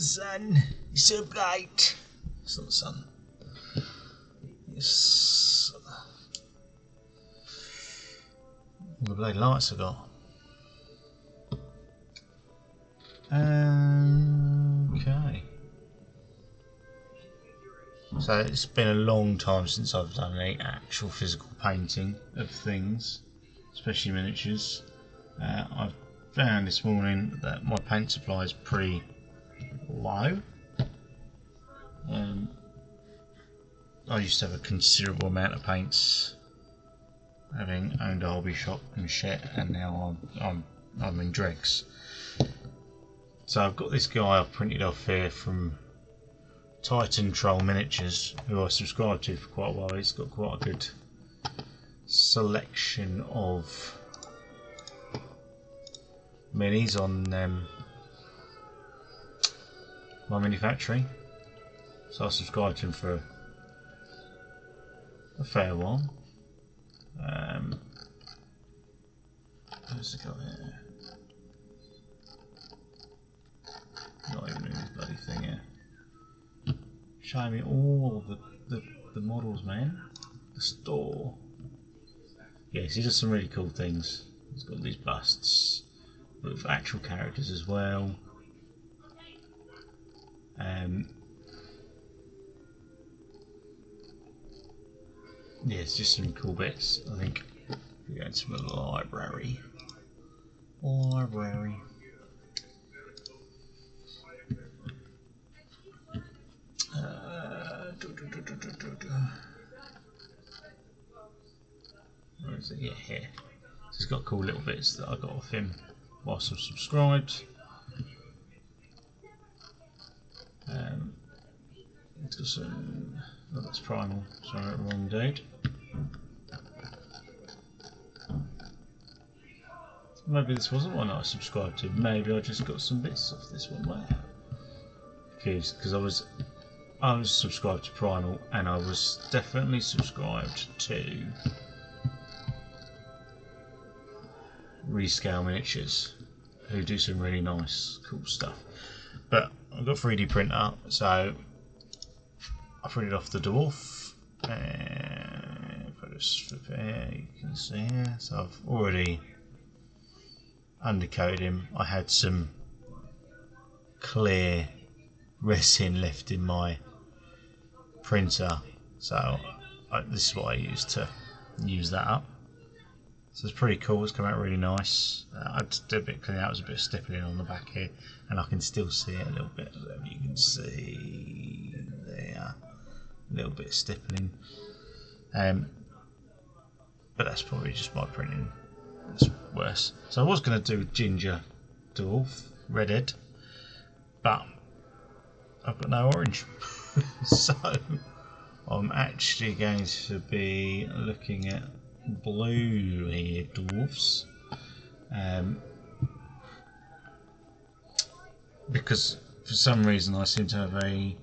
sun is so bright. It's not the sun. It's all the bloody lights I got. Okay. So it's been a long time since I've done any actual physical painting of things, especially miniatures. I've found this morning that my paint supply is pretty low. I used to have a considerable amount of paints, having owned a hobby shop and shit, and now I'm in dregs. So I've got this guy I've printed off here from Titan Troll Miniatures, who I subscribed to for quite a while. He's got quite a good selection of minis on my mini factory, so I subscribed to him for a fair while. Where's the guy here? Not even in this bloody thing here. Showing me all of the models, man. The store. Yes, he does some really cool things. He's got these busts with actual characters as well. Yeah, it's just some cool bits. I think we're going to the library. Where is it? Yeah, here. So it's got cool little bits that I got off him whilst I'm subscribed. It's got some. Oh, that's Primal. Sorry, wrong dude. Maybe this wasn't one I subscribed to. Maybe I just got some bits off this one. Wow. Because I was subscribed to Primal, and I was definitely subscribed to Rescale Miniatures, who do some really nice, cool stuff. But I've got 3D printer, so I printed off the dwarf. And if I just flip it here, you can see here. So I've already undercoated him. I had some clear resin left in my printer, so this is what I used to use that up. So it's pretty cool. It's come out really nice. I just did a bit of cleaning out. There's a bit of stippling on the back here, and I can still see it a little bit. You can see there, a little bit of stippling. But that's probably just my printing. It's worse. So I was going to do Ginger Dwarf, Redhead, but I've got no orange. So I'm actually going to be looking at blue here dwarfs, because for some reason I seem to have a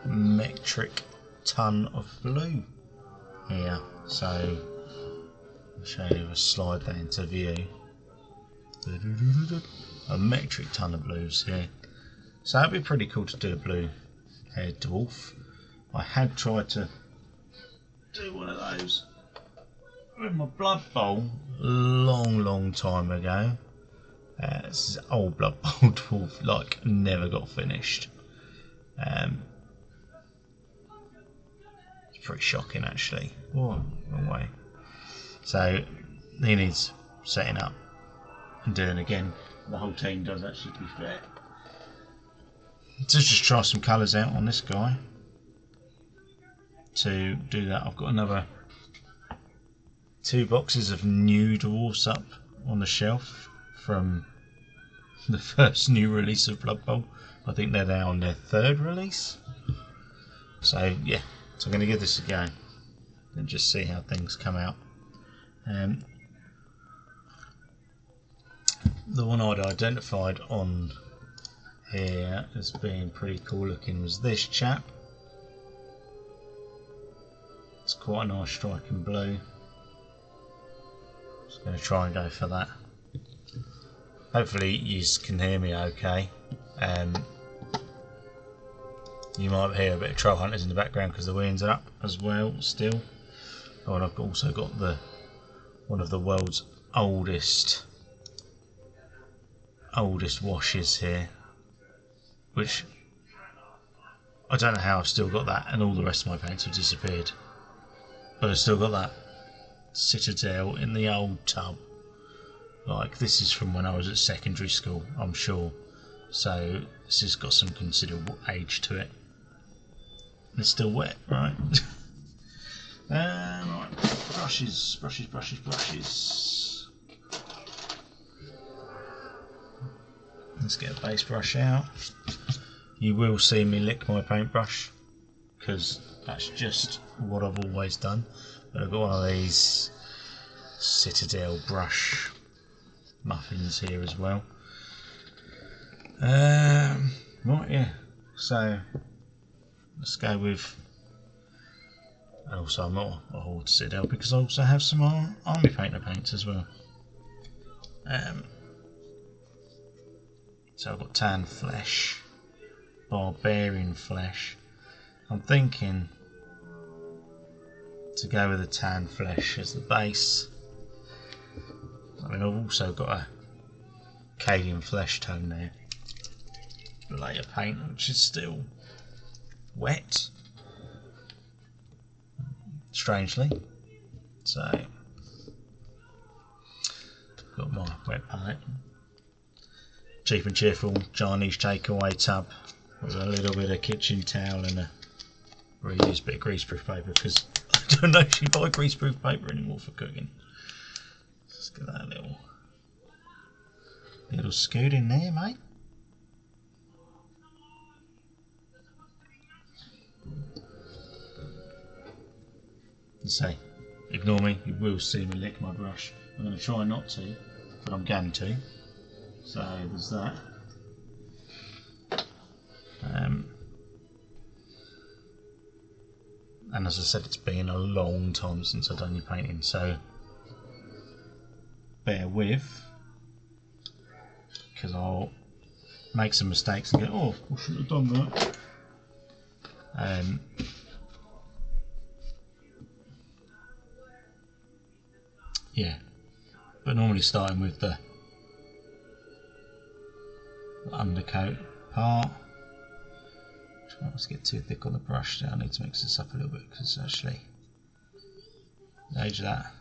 metric ton of blue here. So I'll show you, a slide that into view. A metric ton of blues here. So that'd be pretty cool to do a blue haired dwarf. I had tried to do one of those with my Blood Bowl long time ago. This is old Blood Bowl dwarf, like never got finished. It's pretty shocking actually. Oh, wrong way. So he needs setting up and doing again. The whole team does actually, to be fair. So just try some colours out on this guy. To do that, I've got another 2 boxes of new dwarfs up on the shelf from the first new release of Blood Bowl. I think they're now on their 3rd release. So yeah, so I'm going to give this a go and just see how things come out. The one I'd identified on here as being pretty cool looking was this chap. It's quite a nice striking blue. Just going to try and go for that. Hopefully you can hear me okay. You might hear a bit of troll hunters in the background because the winds are up as well still. Oh, and I've also got one of the world's oldest washes here, which I don't know how I've still got that, and all the rest of my paints have disappeared. But I've still got that Citadel in the old tub. Like, this is from when I was at secondary school, I'm sure. So this has got some considerable age to it. And it's still wet, right? Right, brushes. Let's get a base brush out. You will see me lick my paintbrush, because that's just what I've always done. But I've got one of these Citadel brush muffins here as well. Right, yeah. So let's go with. And also, I'm not a Horde Citadel because I also have some army painter paints as well. So I've got tan flesh, barbarian flesh. I'm thinking to go with the tan flesh as the base. I mean, I've also got a Cadian flesh tone there, later paint, which is still wet, strangely. So got my wet palette, cheap and cheerful Chinese takeaway tub with a little bit of kitchen towel and a reused bit of greaseproof paper, because I don't actually buy greaseproof paper anymore for cooking. Let's get that little scoot in there, mate. Say, ignore me, you will see me lick my brush. I'm going to try not to, but I'm going to. So there's that. And as I said, it's been a long time since I've done any painting, so bear with, because I'll make some mistakes and go, oh, I shouldn't have done that. Yeah, but normally starting with the undercoat part. Try not to get too thick on the brush there. I need to mix this up a little bit because actually the age of that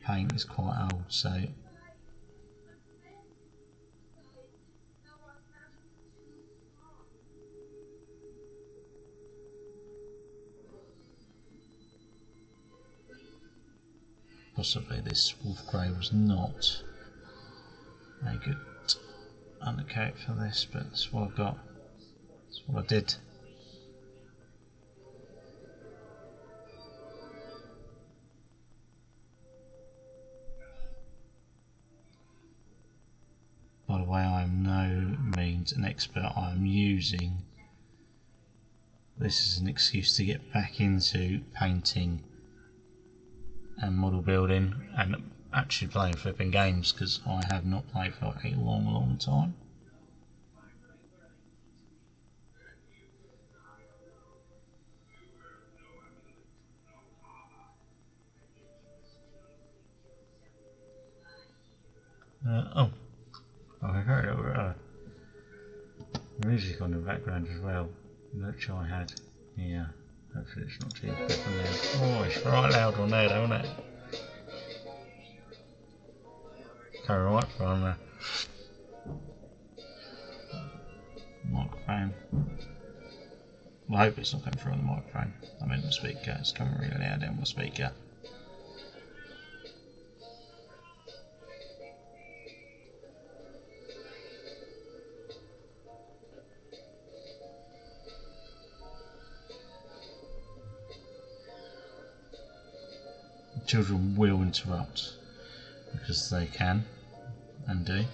paint is quite old, so possibly this wolf grey was not a good undercoat for this, but that's what I've got. That's what I did. By the way, I am no means an expert. I am using this as an excuse to get back into painting and model building and actually playing flipping games, because I have not played for a long time. I heard a little music on the background as well, which I had here. Hopefully it's not too loud. Oh, it's right loud on there, don't it? Okay, right from the microphone. Well, I hope it's not coming through on the microphone. I mean the speaker, it's coming really loud on my speaker. Children will interrupt because they can and do.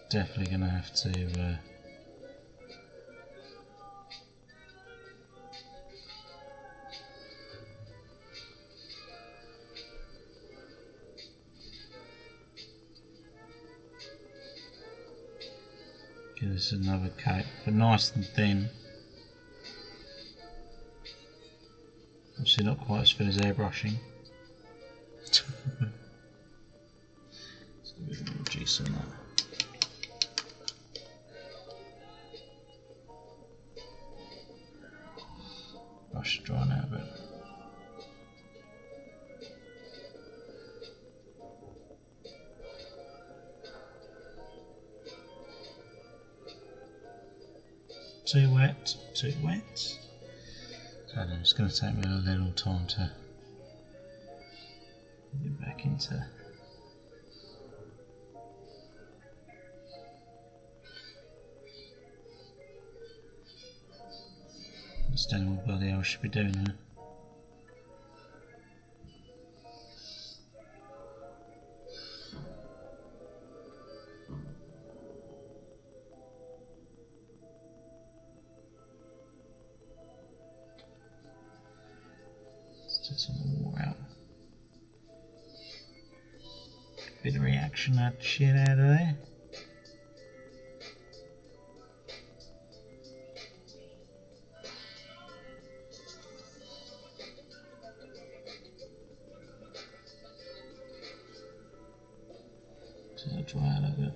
Definitely going to have to give this another coat, but nice and thin. Obviously not quite as thin as airbrushing. Let's give it a bit more juice on that. Brush is drying out a bit. Too wet, too wet. So it's going to take me a little time to get back into understanding what bloody hell I should be doing here. Take some more out. Bit of reaction that shit out of there. So I'll dry out a bit.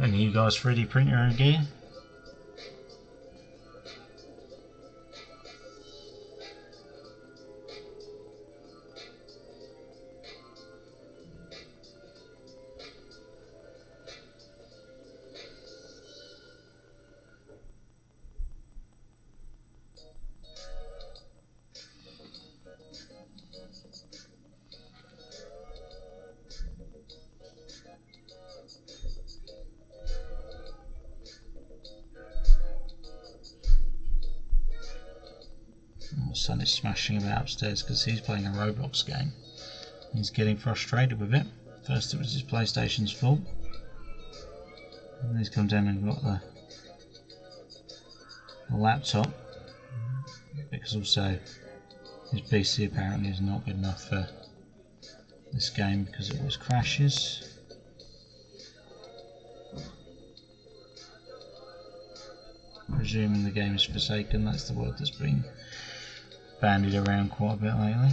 And you guys 3D print your own gear? My son is smashing about upstairs because he's playing a Roblox game. He's getting frustrated with it. First it was his PlayStation's fault. And he's come down and got the laptop. Because also his PC apparently is not good enough for this game because it always crashes. Presuming the game is forsaken, that's the word that's been bandied around quite a bit lately.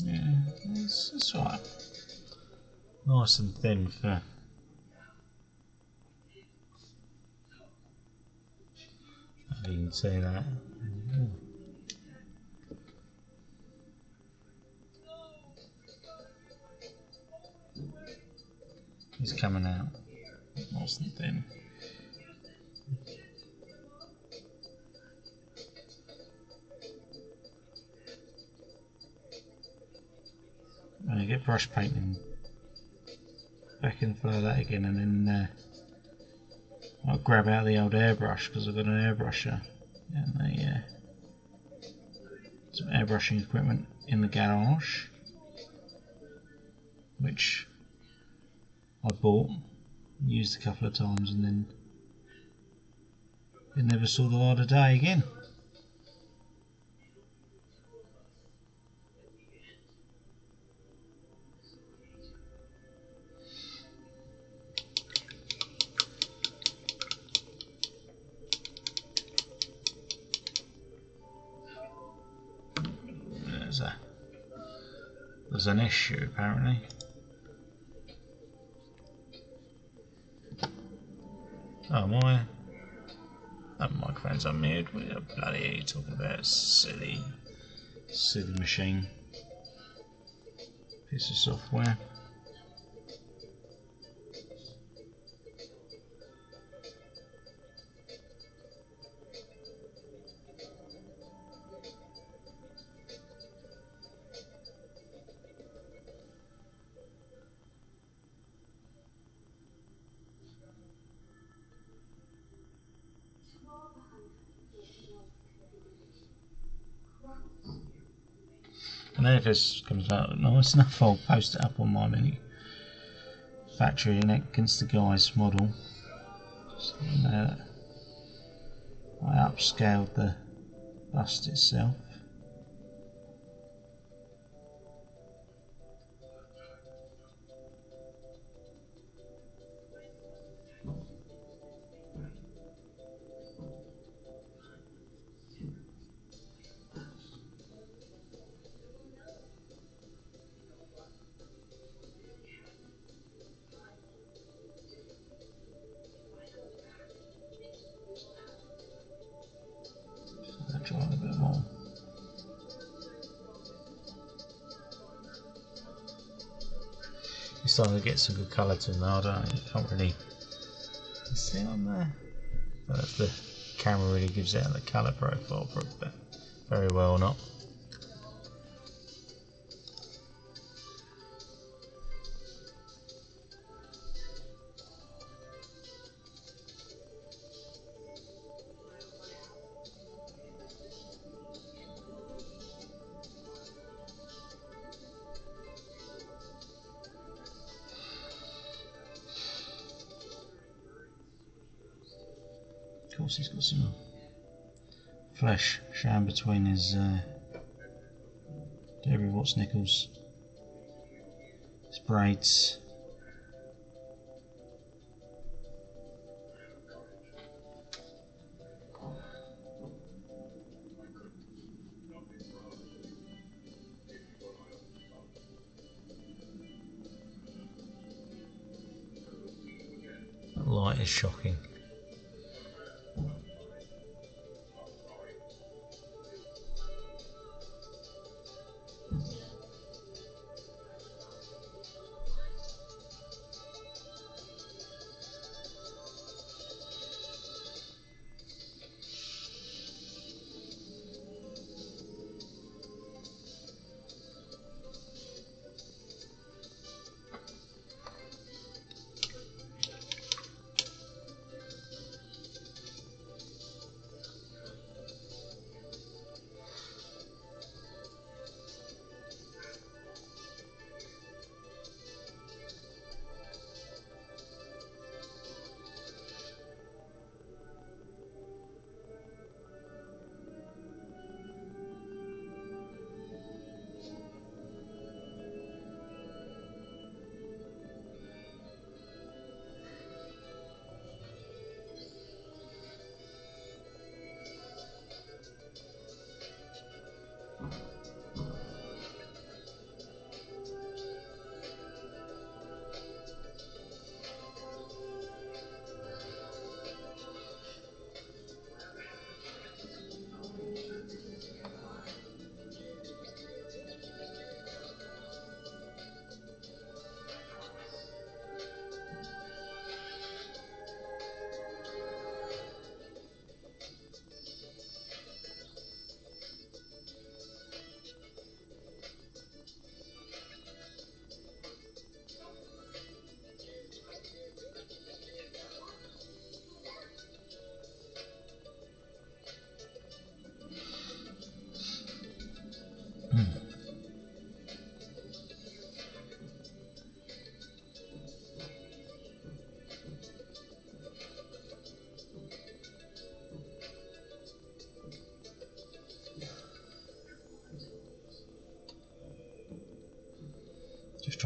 Yeah, it's alright. Nice and thin for I didn't say that. He's coming out nice and thin. get brush painting back in for that again, and then I'll grab out the old airbrush because I've got an airbrusher and some airbrushing equipment in the garage, which I bought, used a couple of times, and then it never saw the light of day again. There's an issue apparently. Oh, that microphone's unmuted. What the bloody are you talking about? Silly machine. Piece of software. And then if this comes out nice enough, I'll post it up on my mini factory against the guy's model. So I upscaled the bust itself. Dry a bit more. You're starting to get some good colour to them now, I don't know, you can't really see it on there. I don't know if the camera really gives out the colour profile very well or not. Of course, he's got some flesh showing between his dairy Watts nickels, his braids. That light is shocking.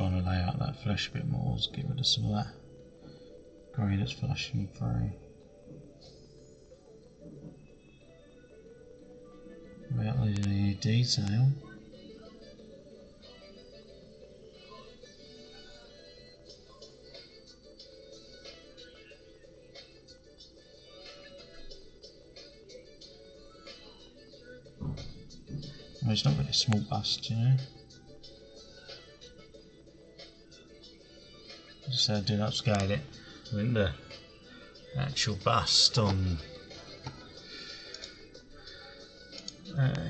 trying to lay out that flesh a bit more, to get rid of some of that grey that's flashing through. Without losing any detail. Well, it's not really a small bust, you know. Just how I did upscale it. I think the actual bust on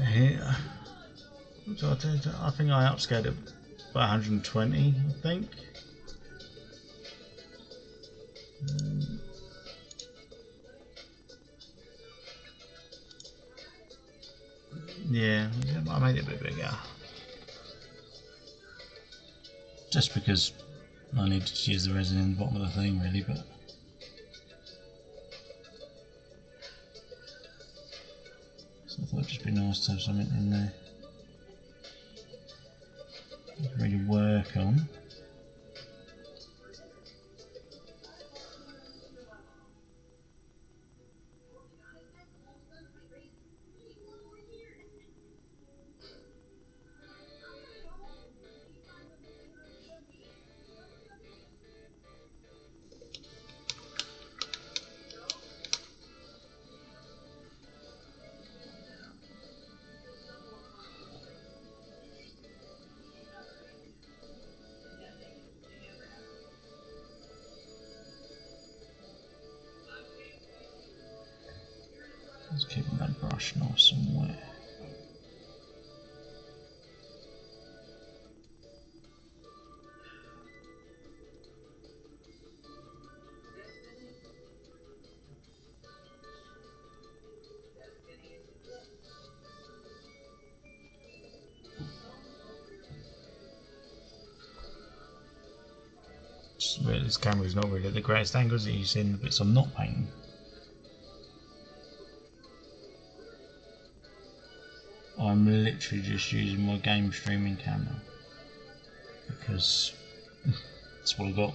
here. So I think I upscaled it by 120, I think. Yeah, I made it a bit bigger. Just because I needed to use the resin in the bottom of the thing, really, but so I thought it'd just be nice to have something in there to really work on. Just keeping that brush nice and wet. This camera is not really the greatest angles that you see in the bits I'm not painting. I'm literally just using my game streaming camera because that's what I got.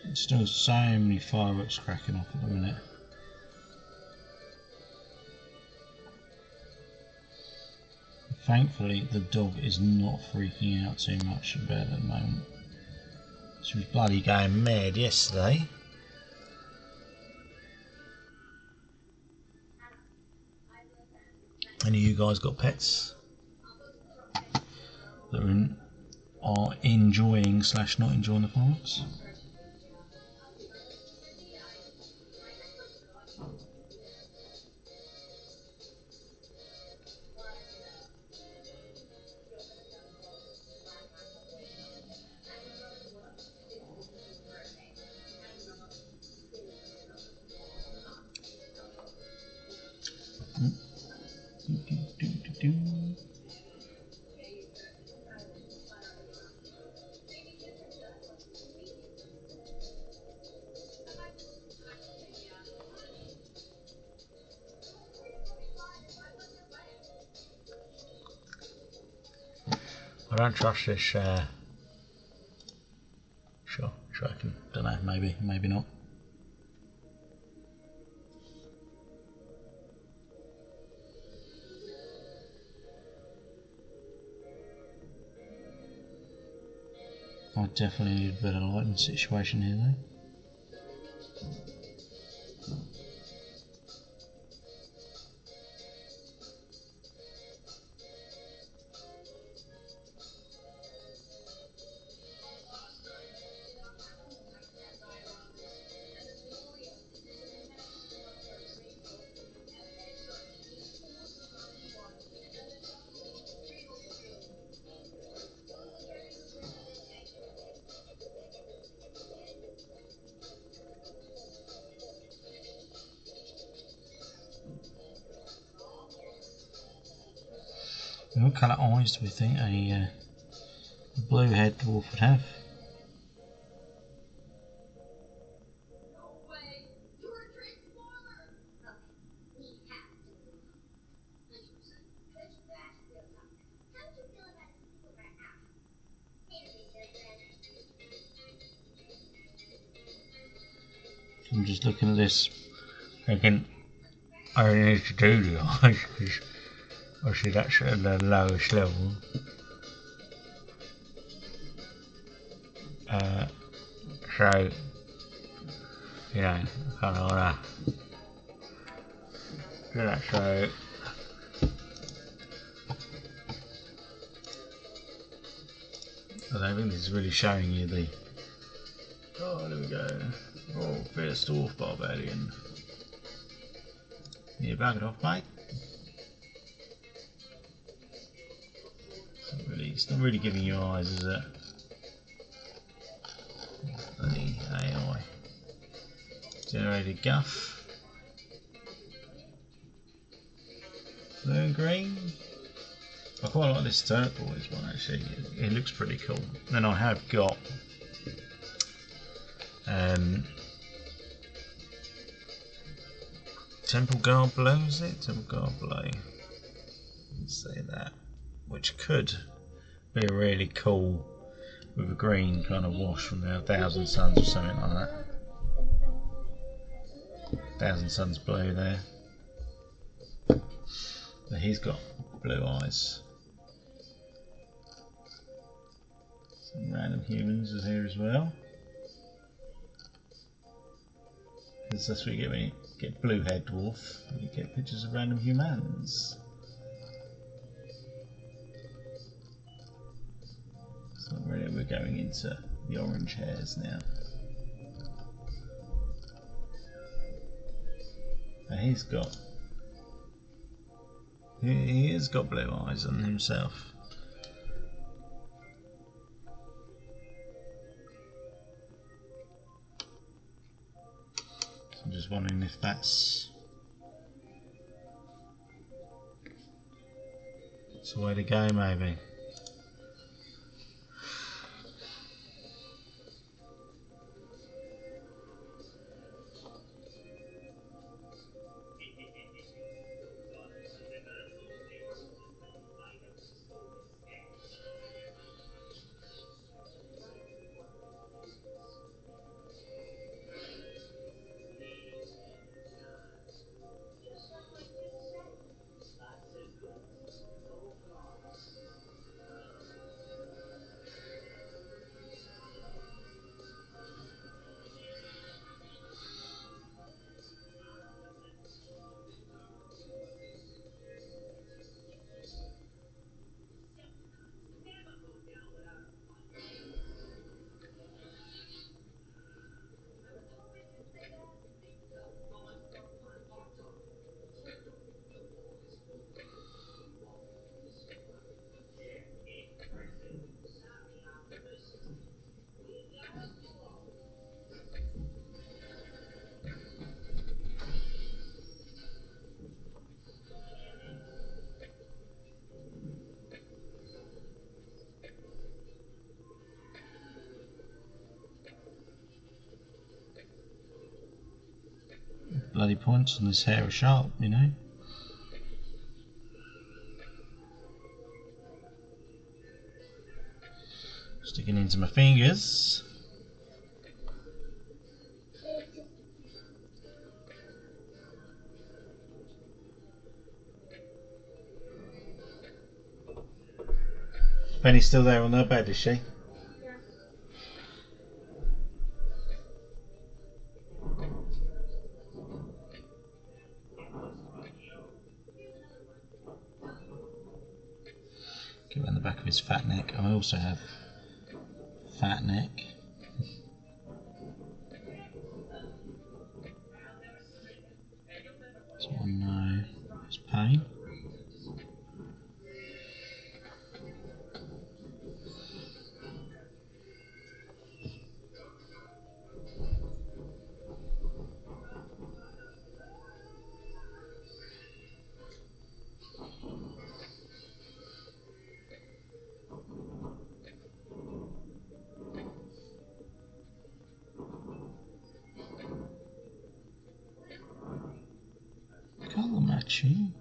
There's still so many fireworks cracking off at the minute. Thankfully the dog is not freaking out too much about it at the moment. She was bloody going mad yesterday. Any of you guys got pets that are enjoying / not enjoying the fireworks? I don't trust this. Sure, I can. Don't know. Maybe not. I definitely need a better lighting situation here, though. And what colour eyes do we think a blue head dwarf would have? I'm just looking at this thinking I only need to do the eyes because obviously that's at the lowest level. So, you know, kind of wanna do that. So, I don't think this is really showing you the. Oh, there we go. Oh, fierce dwarf barbarian. Yeah, back it off, mate. It's not really giving you eyes, is it? The AI. Generated guff. Blue and green. I quite like this turquoise one actually. It looks pretty cool. Then I have got Temple Guard Blue, is it? Temple Guard Blue. Let's say that. Which could be really cool with a green kind of wash from the Thousand Suns or something like that. Thousand Suns blue there. But he's got blue eyes. Some random humans is here as well. Because that's what you get when you get blue haired dwarf. You get pictures of random humans. So really we're going into the orange hairs now. And he's got he has got blue eyes on himself. So I'm just wondering if that's the way to go, maybe. Bloody points on this hair are sharp, you know. Sticking into my fingers. Penny's still there on her bed, is she? Go around the back of his fat neck. I also have fat neck. So I know it's pain. fishing.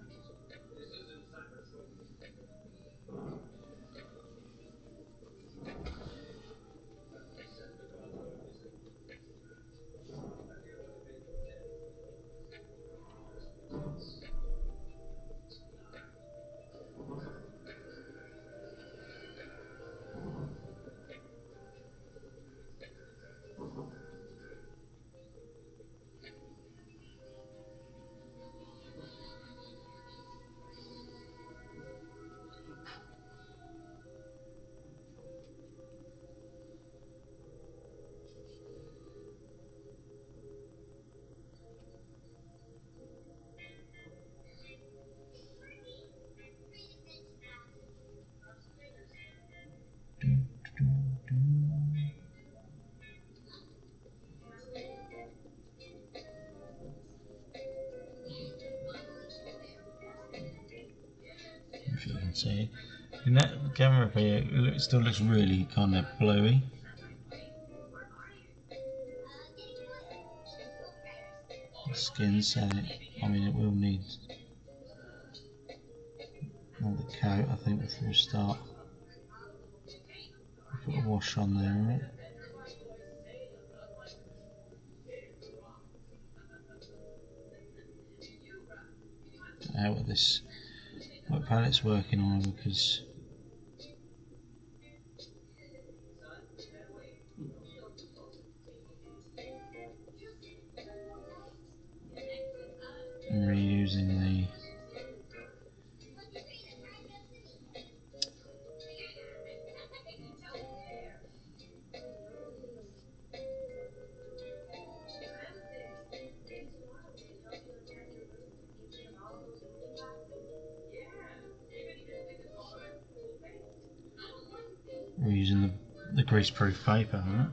If you can see, in that camera here, it still looks really kind of bluey. The skin, so I mean, it will need another coat, I think, before we start. Put a wash on there, right? Don't know what palette's working on, because I'm reusing the grease-proof paper, right?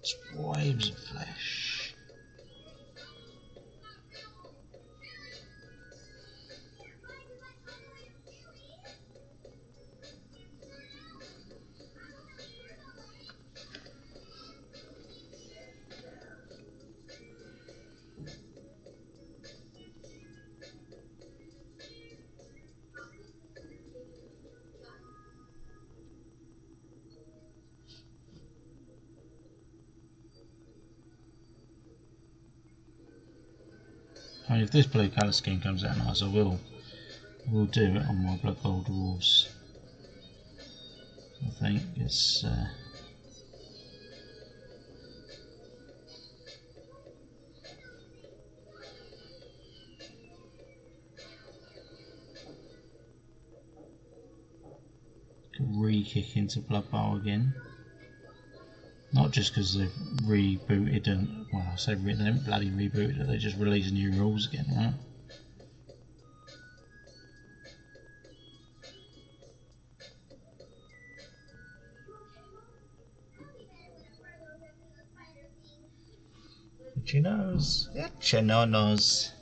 Just waves of flesh. I mean, if this blue colour scheme comes out nice, I will do it on my Blood Bowl dwarves. I think it's re-kick into Blood Bowl again. Not just because they've rebooted and, well, I say they haven't bloody rebooted it, they just released new rules again, right? Itchy nose. Itchy nose.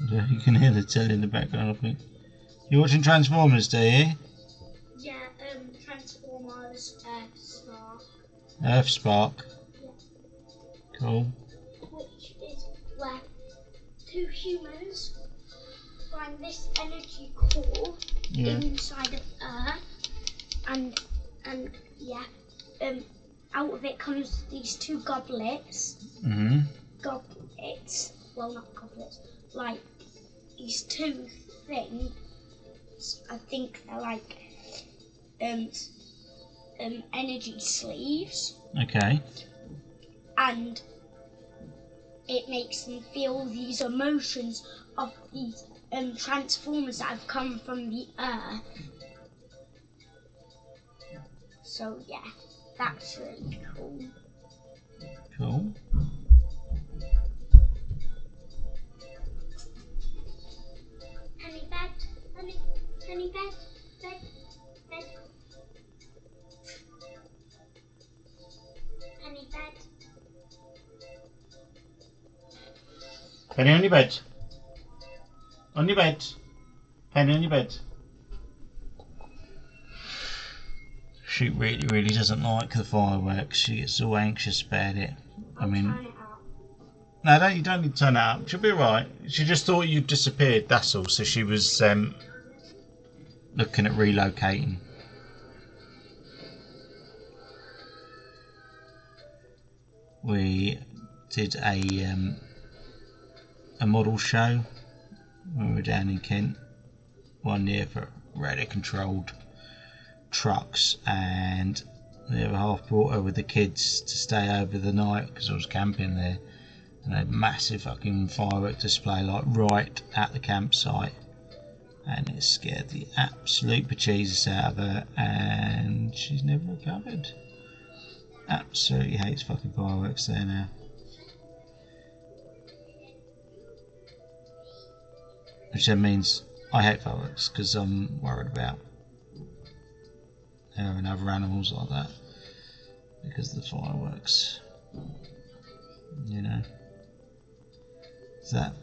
Yeah, you can hear the tail in the background, I think. You watching Transformers, do you? Yeah, Transformers, Spark. Earthspark. Yeah. Cool. Which is where two humans find this energy core inside of Earth, and yeah, out of it comes these two goblets. Goblets. Well, not goblets. Like these two things. I think they're like energy sleeves. Okay. And it makes them feel these emotions of these transformers that have come from the Earth. So yeah, that's really cool. Cool. Honey bed, honey bed, bed, bed. Honey bed. Penny on your bed. On your bed. Penny on your bed. She really doesn't like the fireworks. She gets all anxious about it. Turn it up. No, you don't need to turn it up. She'll be alright. She just thought you'd disappeared, that's all. So she was looking at relocating. We did a model show when we were down in Kent one year for radio controlled trucks, and the other half brought her with the kids to stay over the night because I was camping there, and they had a massive fucking firework display like right at the campsite, and it scared the absolute bejesus out of her, and she's never recovered. Absolutely hates fucking fireworks there now. Which then means I hate fireworks because I'm worried about her and other animals like that because of the fireworks. You know. Is that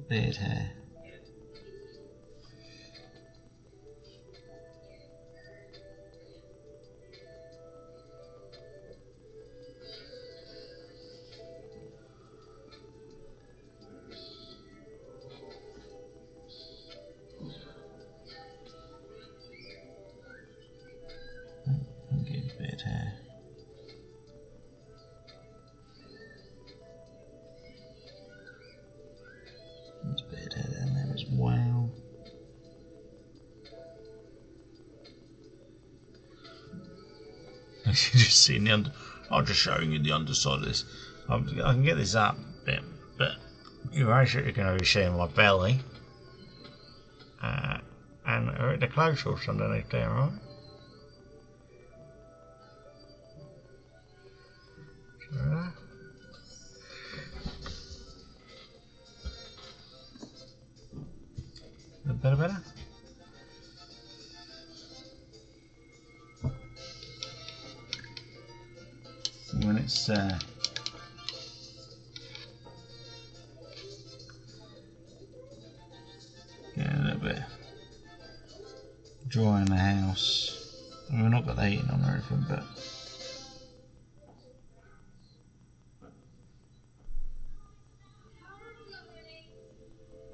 beard hair? Beard hair. There's beard hair down there as well. You're just seeing the under. I'm just showing you the underside of this. I can get this up a bit, but you're actually going to be seeing my belly and the clothes shorts underneath there, right? Better. When it's getting a little bit dry in the house, and we've not got the heating on or anything, but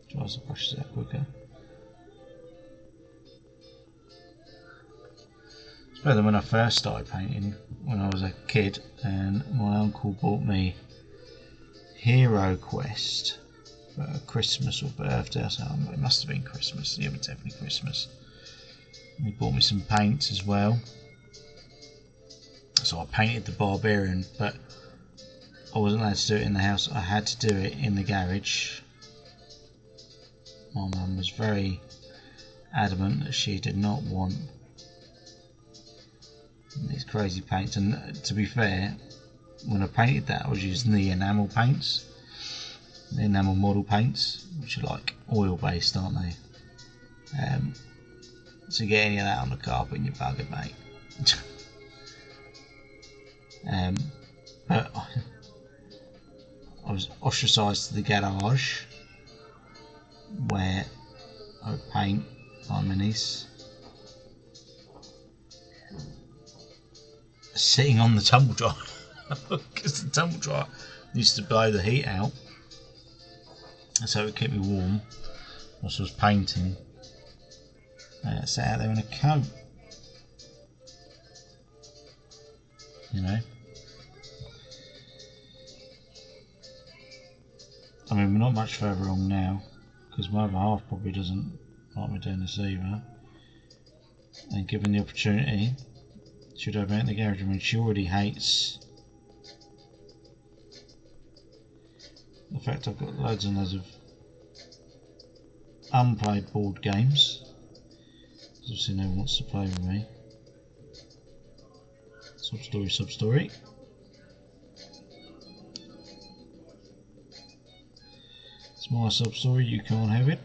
dries the brushes out quicker. It's better than when I first started painting when I was a kid, and my uncle bought me Hero Quest for Christmas or birthday or something. It must have been Christmas. Yeah, but definitely Christmas. And he bought me some paints as well. So I painted the Barbarian, but I wasn't allowed to do it in the house. I had to do it in the garage. My mum was very adamant that she did not want these crazy paints, and to be fair, when I painted that I was using the enamel paints, the enamel model paints, which are like oil based, aren't they? So you get any of that on the carpet and you're buggered, mate. But I was ostracised to the garage where I would paint like my face. Sitting on the tumble dryer because the tumble dryer used to blow the heat out, so it would keep me warm whilst I was painting. Sat out there in a coat, you know. I mean, we're not much further along now because my other half probably doesn't like me doing this either. And given the opportunity, should I be in the garage? I mean, she already hates the fact I've got loads and loads of unplayed board games. Obviously, no one wants to play with me. Sub story, sub story. It's my sub story, you can't have it.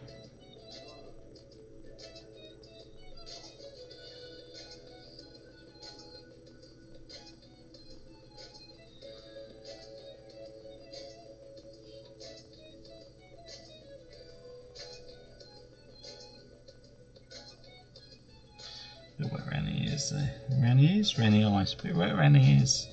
Bit wet around the ears there. Around the ears? Around the eyes. Bit wet around the ears.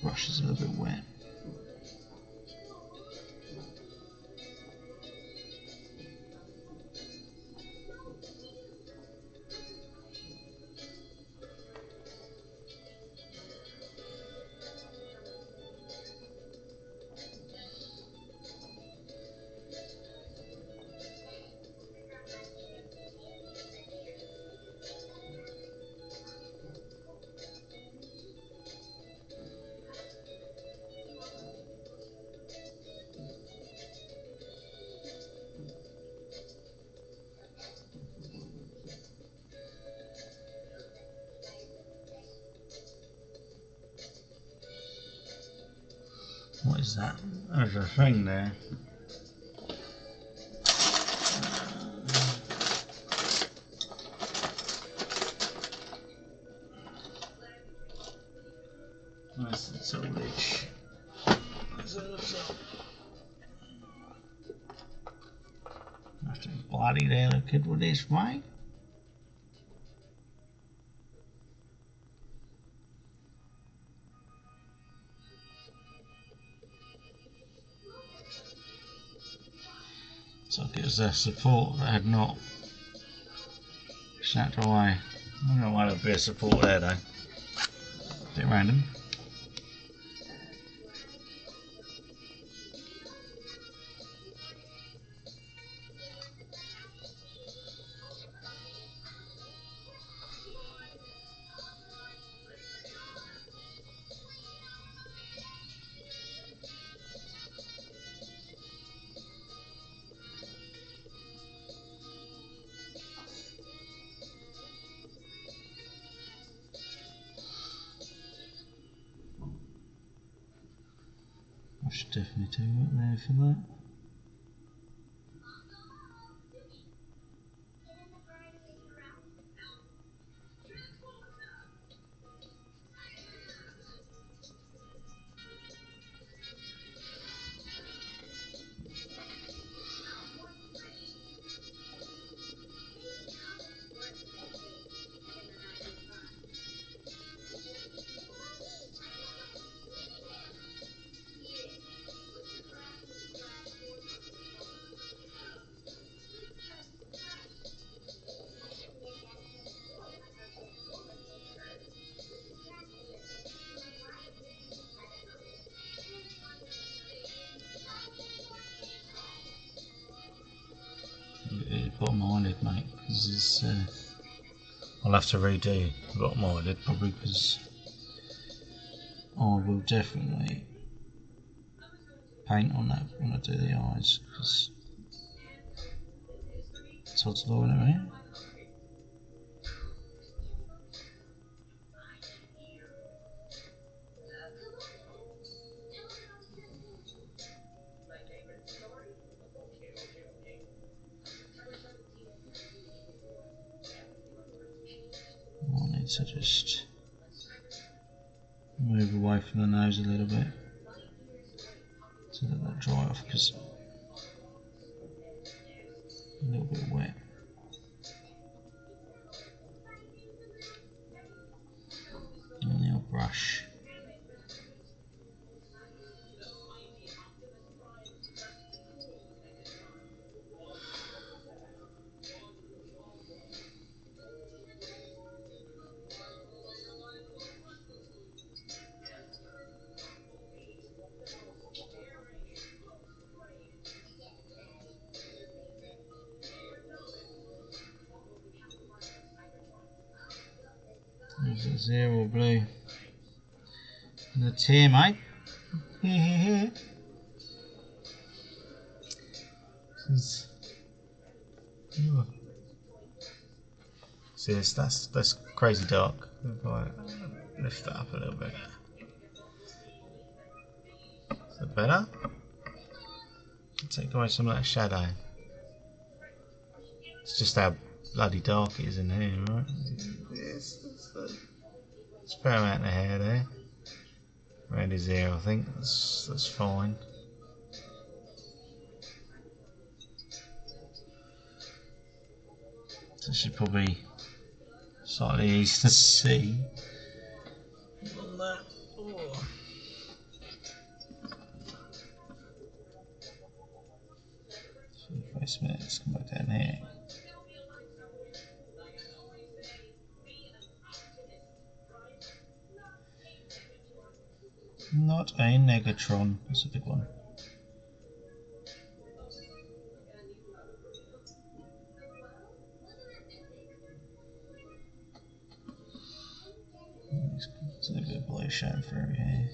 Brush is a little bit wet. What is that? There's a thing there. That's the toolage. That's it looks like. I have to bloody delicate with this, mate. So it gives the support that had not snapped away. I don't know why there'd be a support there though. Bit random. I should definitely do it there for that. Bottom eyelid, mate, because it's I'll have to redo the bottom eyelid probably because I will definitely paint on that when I do the eyes because Todd's law in it, right? need to just move away from the nose a little bit to let that dry off, because a little bit wet. And the old brush. There's a zero blue. And the tear, mate. Here. See, that's crazy dark. If I lift that up a little bit. Is that better? Take away some of that shadow. It's just how bloody dark it is in here, right? It's a fair amount of hair there. Around his ear, I think. That's fine. So it should probably slightly easy to see. On that. Oh. Face a minute, let's come back down here. Not a Negatron, that's a big one. There's a little bit of blue showing through here.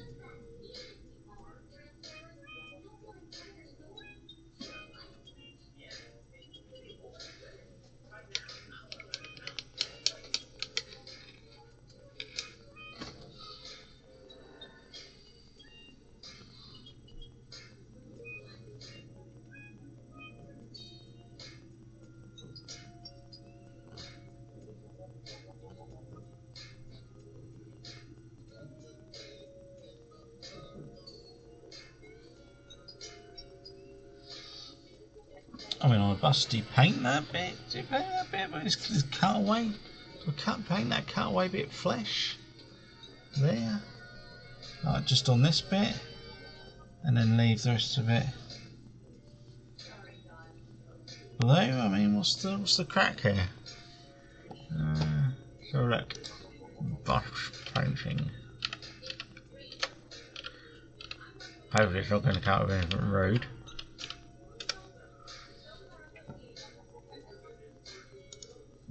I mean, I busty paint that bit. Do you paint that bit? But it's cut away. So I paint that cutaway bit flesh there, like just on this bit, and then leave the rest of it blue. I mean, what's the crack here? So look, brush painting. Hopefully, it's not going to come out of anything rude.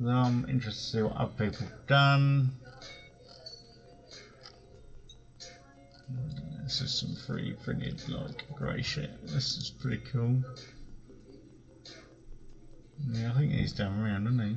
Now I'm interested to see what other people have done. This is some 3D printed like grey shit. This is pretty cool. Yeah, I think he's done around, isn't he?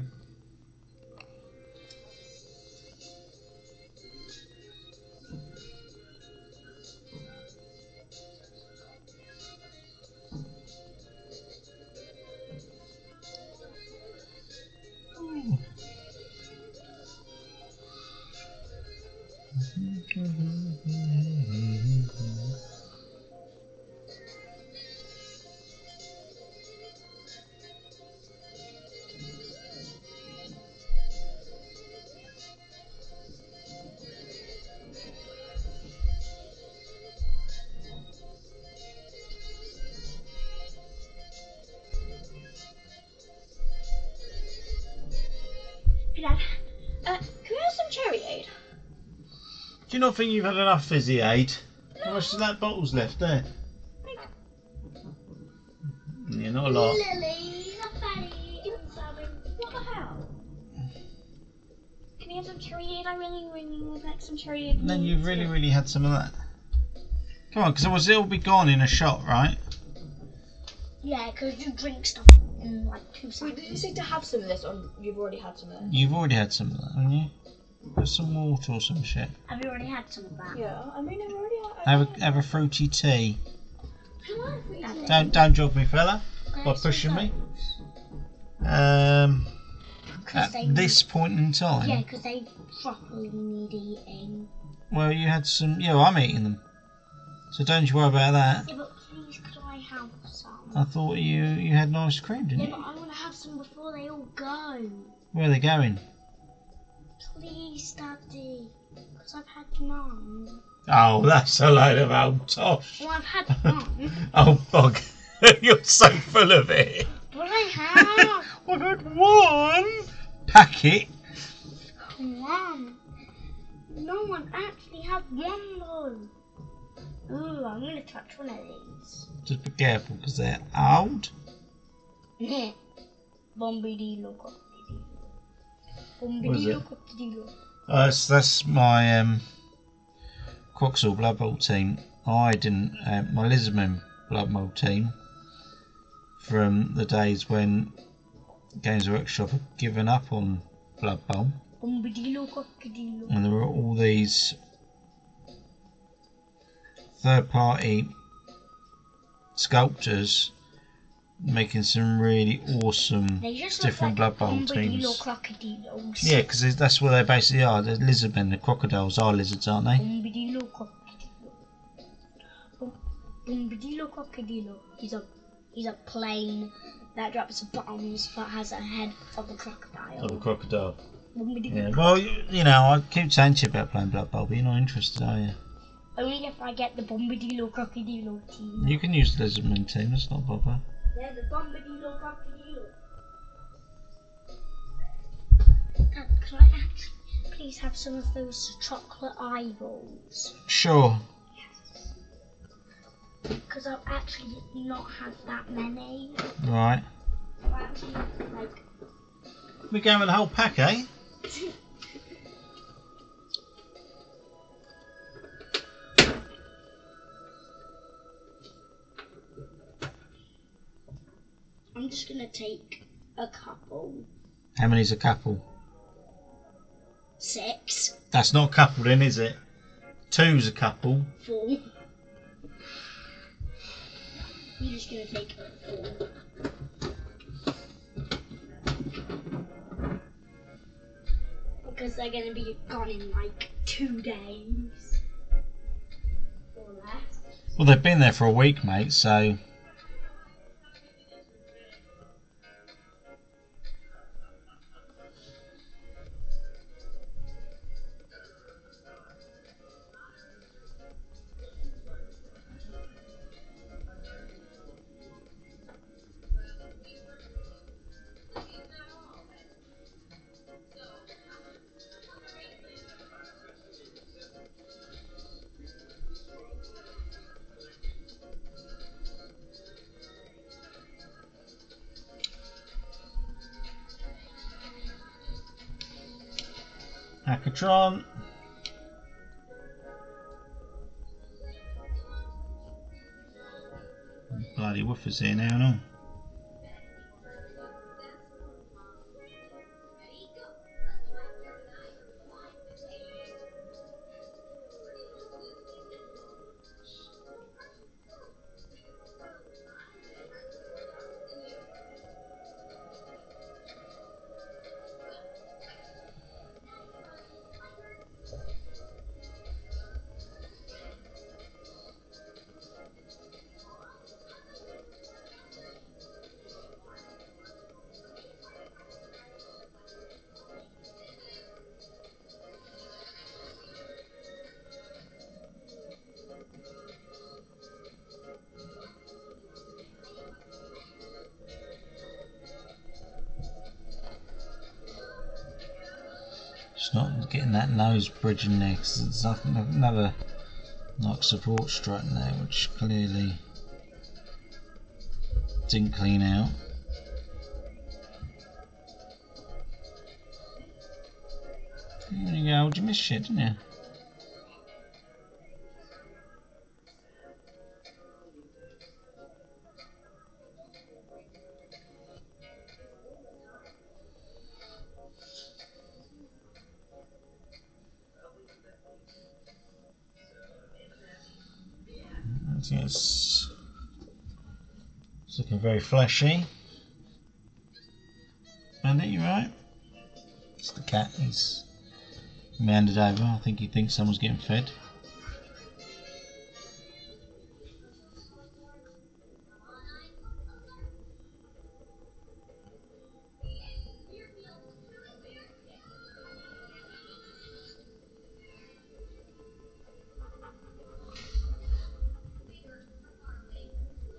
Dad, can we have some cherry aid? Do you not think you've had enough fizzy aid? How much of that bottle's left there? Yeah, not a lot. Lily, not fatty. What the hell? Can we have some cherry aid? I really would like some cherry aid. And then you've really had some of that. Come on, because it'll be gone in a shot, right? Yeah, because you drink stuff in like 2 seconds. Wait, did you say to have some of this, or you've already had some of it? You've already had some of that, haven't you? Put some water or some shit. Have you already had some of that? Yeah, I mean, I've already had. Have a fruity tea. I want fruity tea. Don't jog me, fella, by pushing me. Because At this point in time? Yeah, because they properly need eating. Well, you had some... Yeah, well, I'm eating them. So don't you worry about that. Yeah, but please, could I have some? I thought you had an ice cream, didn't you? Yeah, but I want to have some before they all go. Where are they going? Please, Daddy. Because I've had none. Oh, that's a load of old tosh. Well, I've had one. Oh, bug. You're so full of it. But I have. I've had one packet. One. No one actually had one though. Ooh, I'm going to touch one of these. Just be careful because they're old. Yeah. Bombadillo cockadillo. What is it? Bombadillo cockadillo. That's my Quaxall Blood Bowl team. I didn't, my Lizardman Blood Bowl team from the days when Games Workshop had given up on Blood Bowl. Bombadillo cockadillo. And there were all these third-party sculptors making some really awesome different Blood Bowl teams. Crocodilos. Yeah, because that's what they basically are. The lizardmen, the crocodiles are lizards, aren't they? Bombadillo cockadillo. Bombadillo cockadillo. He's a plane that drops bombs but has a head of a crocodile. Of a crocodile. Bombadillo. Yeah. Well, you know, I keep saying to you about playing Blood Bowl, but you're not interested, are you? Only if I get the Bombadillo crocodilo team. You can use the lizardman team. That's not a bother. Yeah, the Bombadillo crocodilo. Can I actually please have some of those chocolate eyeballs? Sure. Because I've actually not had that many. Right. I've actually like. We're going with the whole pack, eh? I'm just gonna take a couple. How many's a couple? 6. That's not a couple then, is it? 2's a couple. 4. I'm just gonna take 4. Because they're gonna be gone in like 2 days. Or less. Well, they've been there for a week, mate, so... Hackathon. Bloody woofers here now and all. Just not getting that nose bridge in there because there's another like support strut in there which clearly didn't clean out. There you go, you missed shit, didn't you? Yes, it's looking very fleshy. Bandit, you right? cat is meandered over. I think he thinks someone's getting fed.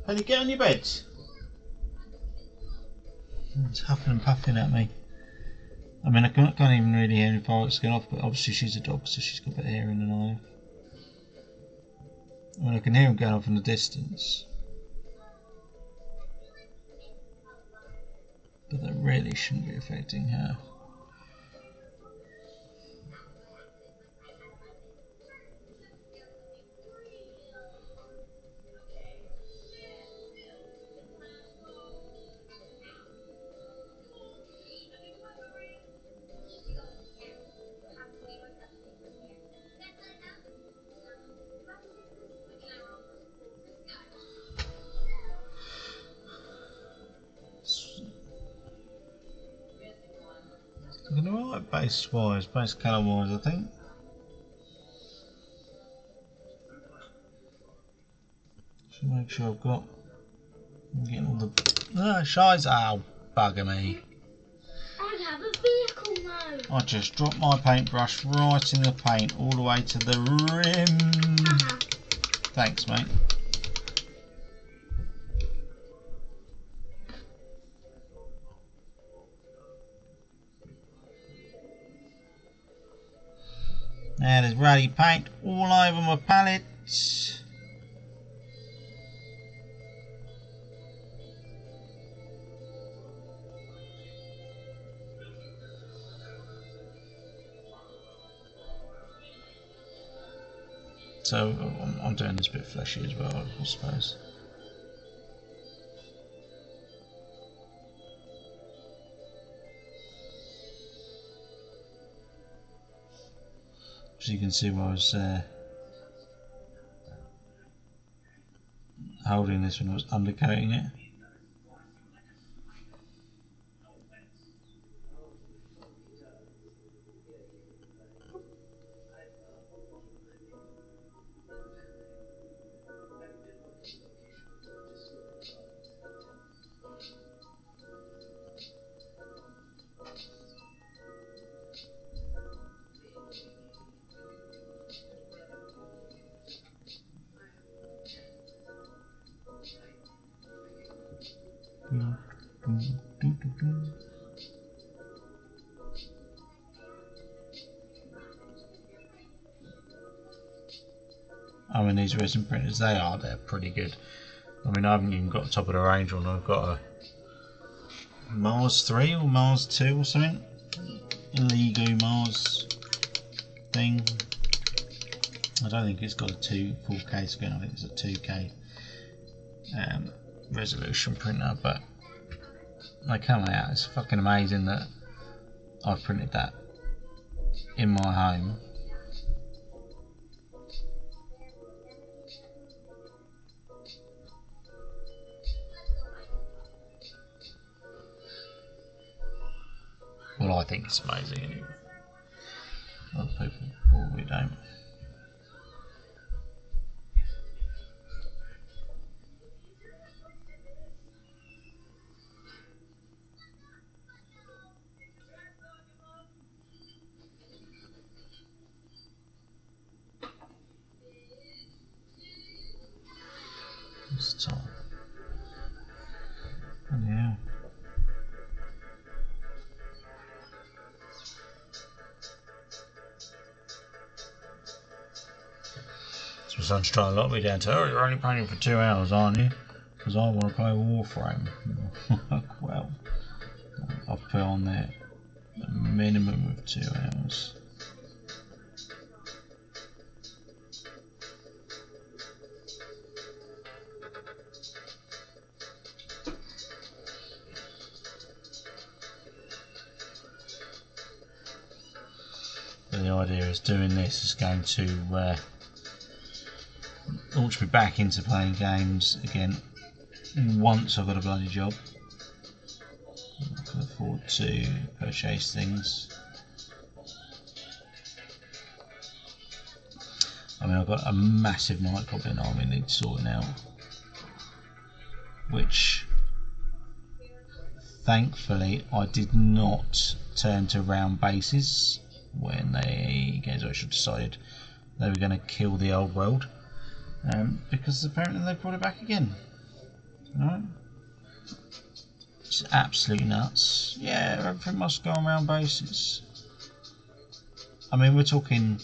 Can you get on your bed? It's huffing and puffing at me. I mean, I can't even really hear any fireworks going off, but obviously she's a dog, so she's got better hearing than I have. I mean, I can hear them going off in the distance, but that really shouldn't be affecting her. Looking alright base wise, base colour wise, I think. Should make sure I'm getting all the shies. Ow, bugger me. I have a vehicle mode. I just dropped my paintbrush right in the paint all the way to the rim. Thanks, mate. Now there's ruddy paint all over my palette. So I'm doing this bit fleshy as well, I suppose. As you can see, I was holding this when I was undercoating it. I mean, these resin printers, they're pretty good. I mean, I haven't even got the top of the range one. I've got a Mars 3 or Mars 2 or something. A Lego Mars thing. I don't think it's got a 4K screen. I think it's a 2K resolution printer, but they come out. It's fucking amazing that I've printed that in my home. Well, I think it's amazing anyway. Other people probably don't. It's time. Yeah. So my son's trying to lock me down to, oh, you're only painting for 2 hours, aren't you? Because I want to play Warframe. Well, I've put on there a minimum of 2 hours. The idea is doing this is going to launch me back into playing games again once I've got a bloody job. I can afford to purchase things. mean, I've got a massive night goblin army needs sorting out, which thankfully I did not turn to round bases when the Games Workshop decided they were going to kill the old world, because apparently they brought it back again. Right? It's absolutely nuts. Yeah, everything must go on round bases. I mean, we're talking,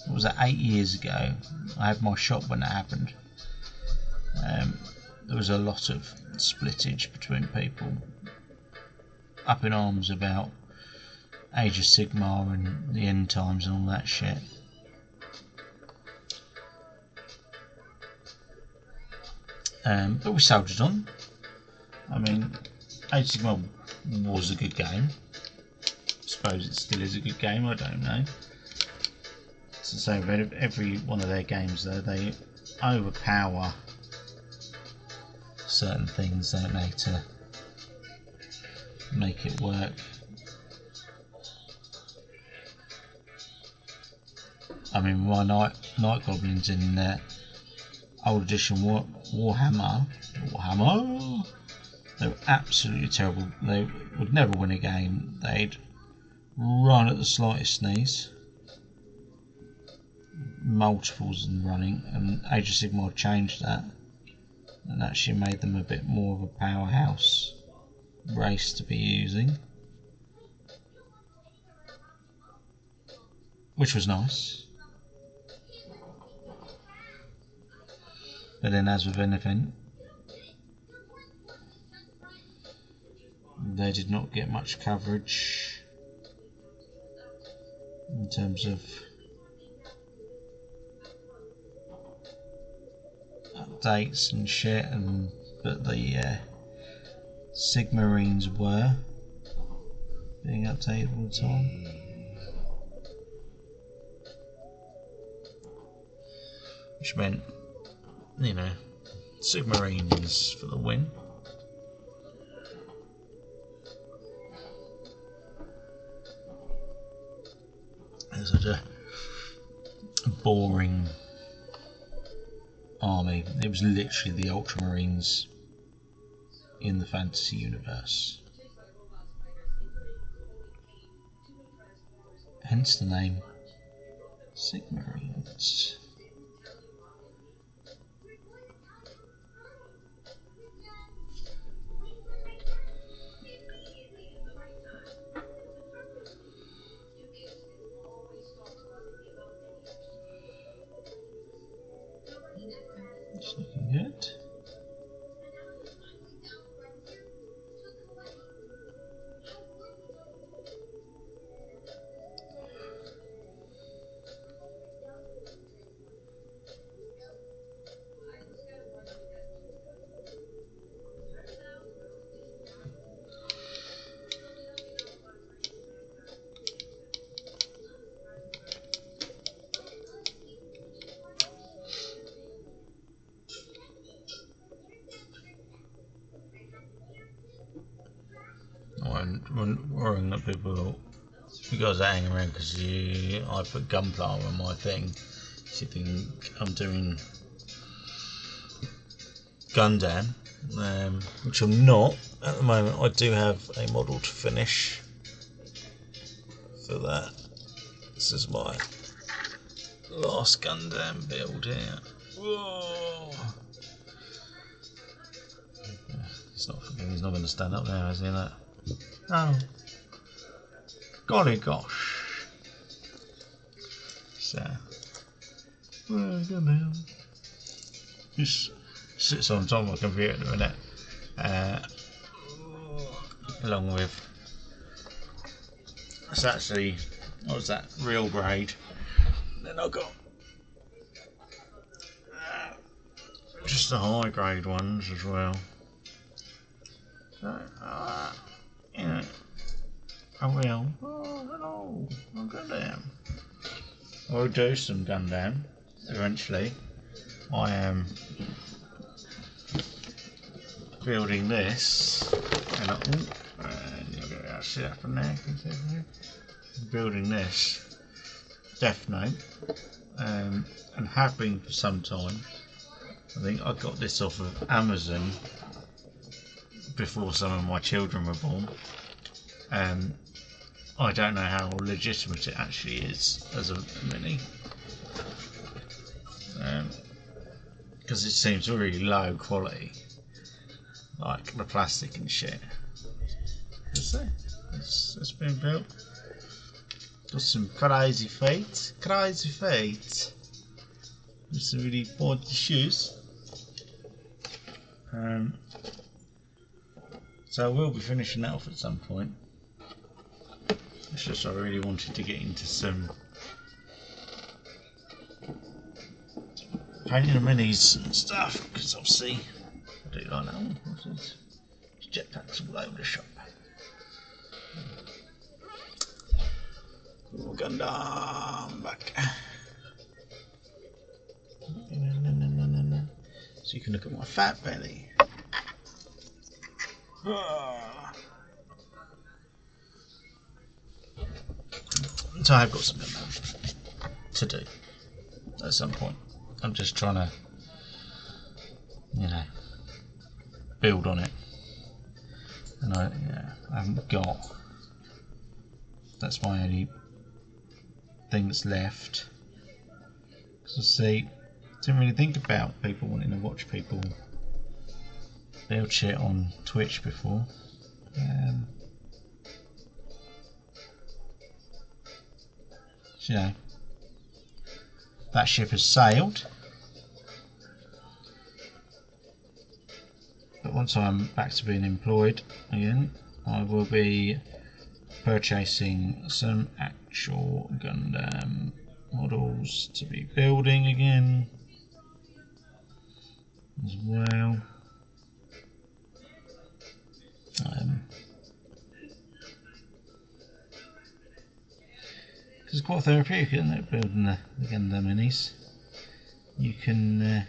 what was that, 8 years ago? I had my shop when that happened. There was a lot of splittage between people, up in arms about Age of Sigmar and the end times and all that shit. But we soldiered on. I mean, Age of Sigmar was a good game. I suppose it still is a good game, I don't know. So say every one of their games though, they overpower certain things, don't they, to make it work. I mean, my night goblins in old edition Warhammer, they were absolutely terrible. They would never win a game. They'd run at the slightest sneeze, multiples and running, and Age of Sigmar changed that and actually made them a bit more of a powerhouse race to be using, which was nice. But then, as with anything, they did not get much coverage in terms of updates and shit, but the Sigmarines were being updated all the time. Which meant, you know, Sigmarines for the win. It was such a boring army. It was literally the Ultramarines in the fantasy universe. Hence the name Sigmarines. It's looking good. Worrying that people, you guys are hanging around because I put gunpowder on my thing, so you think I'm doing Gundam, which I'm not at the moment. I do have a model to finish for that. This is my last Gundam build here. Whoa! He's not going to stand up now, is he? That. Oh, golly gosh. So, well, I don't know. Just sits on top of my computer at the minute, along with, it's actually, what was that, real grade. And then I've got just the high grade ones as well. So, you know, I will. Oh, hello, I'm Gundam. I'll do some Gundam eventually. I am building this, and you'll get that shit up in there. Building this Death Note and have been for some time. I think I got this off of Amazon before some of my children were born. I don't know how legitimate it actually is as a mini, because it seems really low quality, like the plastic and shit. It's been built. Got some crazy feet. With some really body shoes. So I will be finishing that off at some point. It's just I really wanted to get into some painting the minis and stuff, because obviously I do like that one. There's jetpacks all over the shop. Gundam back. So you can look at my fat belly. So I've got something to do at some point. I'm just trying to, build on it. And I haven't got. That's my only thing that's left. Because I see, didn't really think about people wanting to watch people build shit on Twitch before. So, that ship has sailed. But once I'm back to being employed again, I will be purchasing some actual Gundam models to be building again as well. It's quite therapeutic, isn't it, building the Gundam minis? You can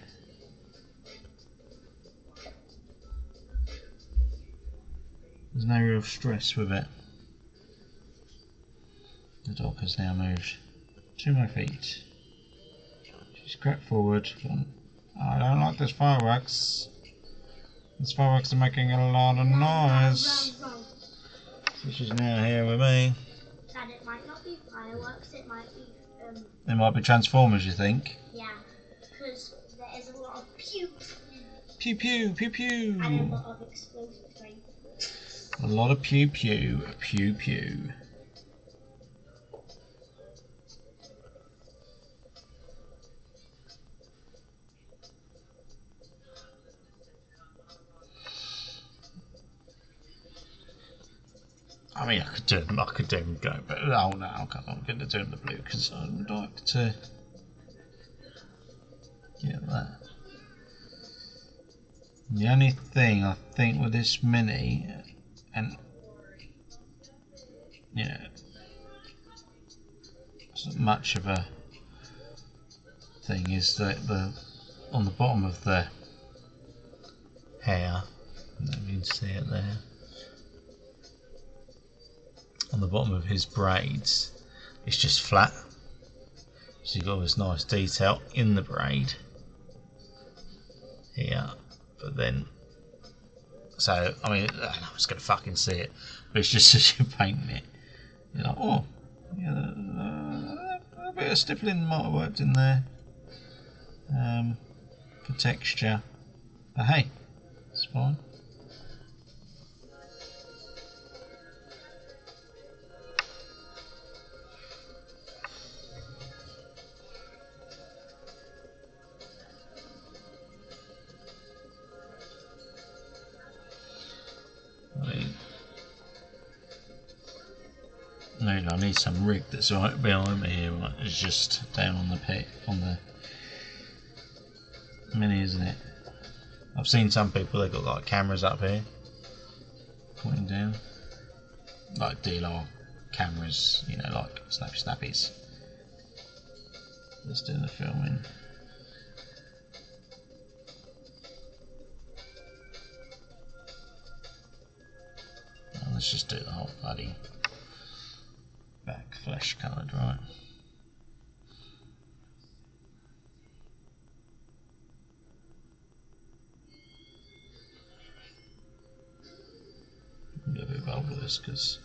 there's no real stress with it. The dog has now moved to my feet. She's crept forward. I don't like this fireworks. These fireworks are making a lot of noise. So she's now here with me. Dad, it might not be fireworks, it might be... It might be Transformers, you think? Yeah, because there is a lot of pew. Pew pew, pew pew. And a lot of explosive things. A lot of pew pew, pew pew. I mean, I could do them go, but oh no, I'm going to do them the blue because I would like to get that. The only thing I think with this mini, and it's not much of a thing, is that on the bottom of the hair, you can see it there. On the bottom of his braids, it's just flat. So you've got this nice detail in the braid here, but then, so I mean, I was gonna fucking see it, but it's just as you're painting it, you're like, oh, yeah, a bit of stippling might have worked in there for texture, but hey, it's fine. I need some rig that's right behind me here. Right, it's just down on the pit on the mini, isn't it? I've seen some people that got like cameras up here pointing down, like DLR cameras, like snappies. Just doing the filming. Oh, let's just do the whole bloody back flesh coloured, right? colours because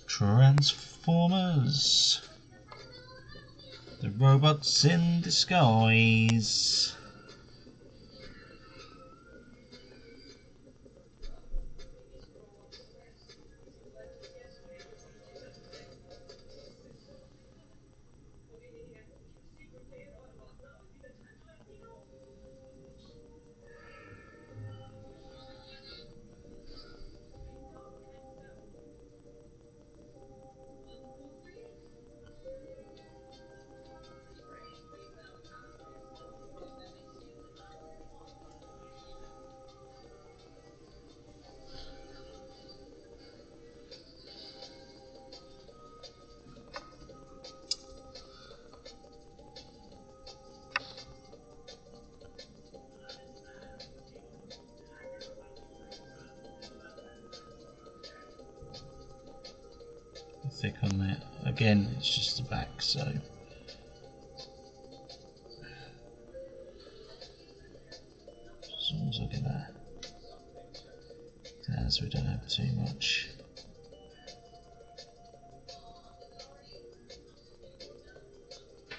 Transformers, the robots in disguise. Thick on that. Again, it's just the back, so as long as I get that down so we don't have too much.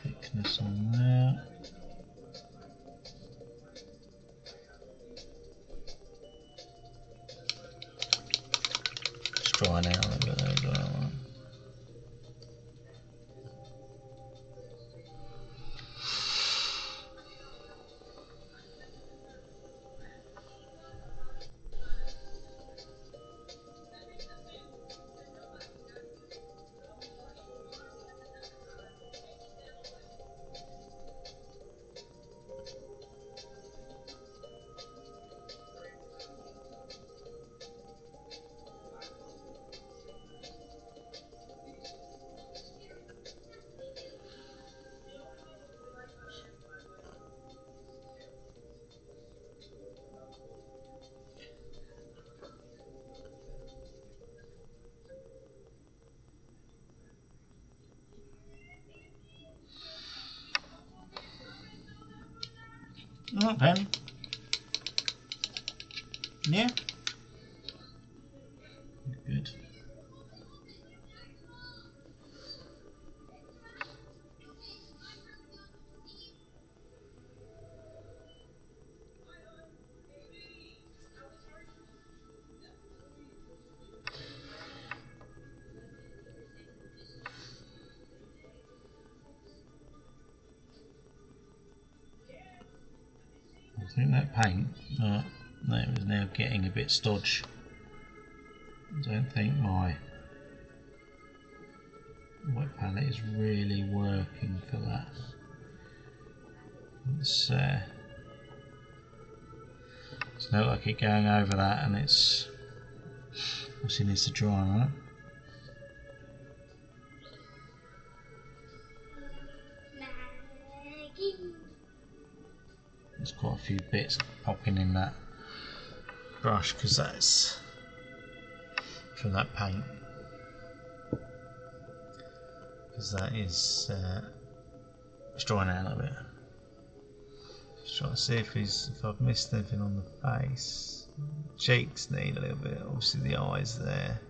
Thickness on there. Just drying out a little bit there as well. Alright then. Yeah. Good. I think that paint, that was now getting a bit stodgy. I don't think my wet palette is really working for that. It's not like it going over that, and it's obviously needs to dry, right? There's quite a few bits popping in that brush because that's from that paint. Because that is it's drying out a little bit. Just trying to see if I've missed anything on the face. Cheeks need a little bit. Obviously the eyes there.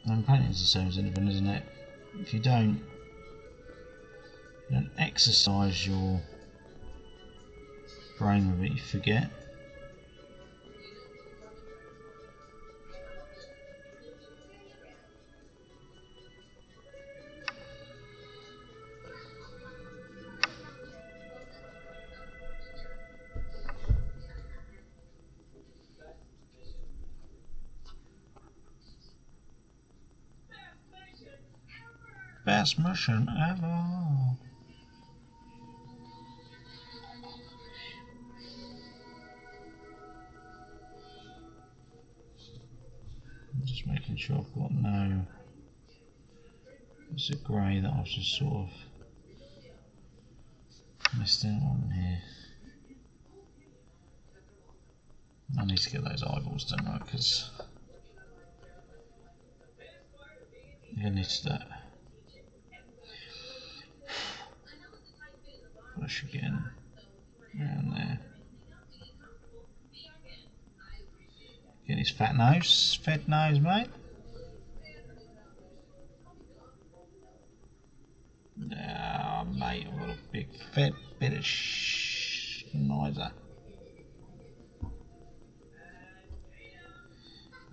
And painting is the same as anything, isn't it? If you don't exercise your brain with it, you forget. best mission ever. I'm just making sure I've got no. It's a grey that I've just sort of missed out on here. I need to get those eyeballs done right because you need that. Push again around there. Get his fat nose, mate. Ah, mate, I've got a big fat bit of schnizer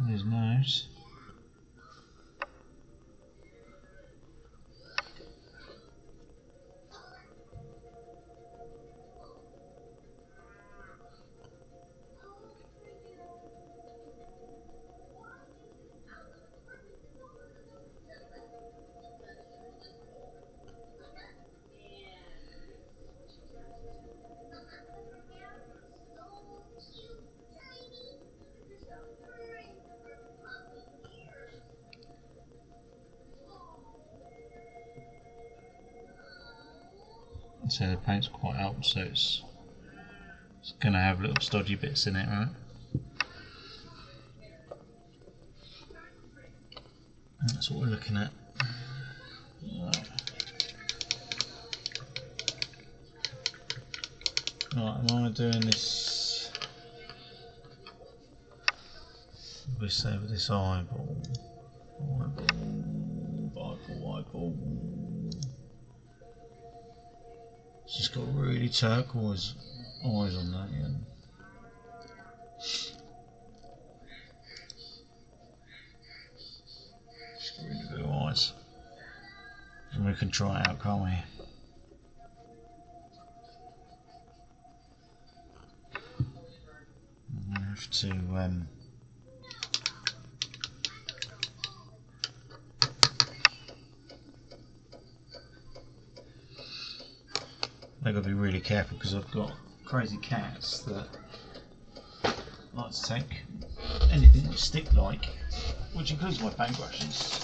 on his nose. So the paint's quite old, so it's going to have little stodgy bits in it, right? And that's what we're looking at. Right, am I doing this? We say with this eyeball. Eyeball. It's just got really turquoise eyes on that, yeah. Just got really blue eyes. And we can try it out, can't we? I have to I've got to be really careful because I've got crazy cats that like to take anything with stick like, which includes my paintbrushes.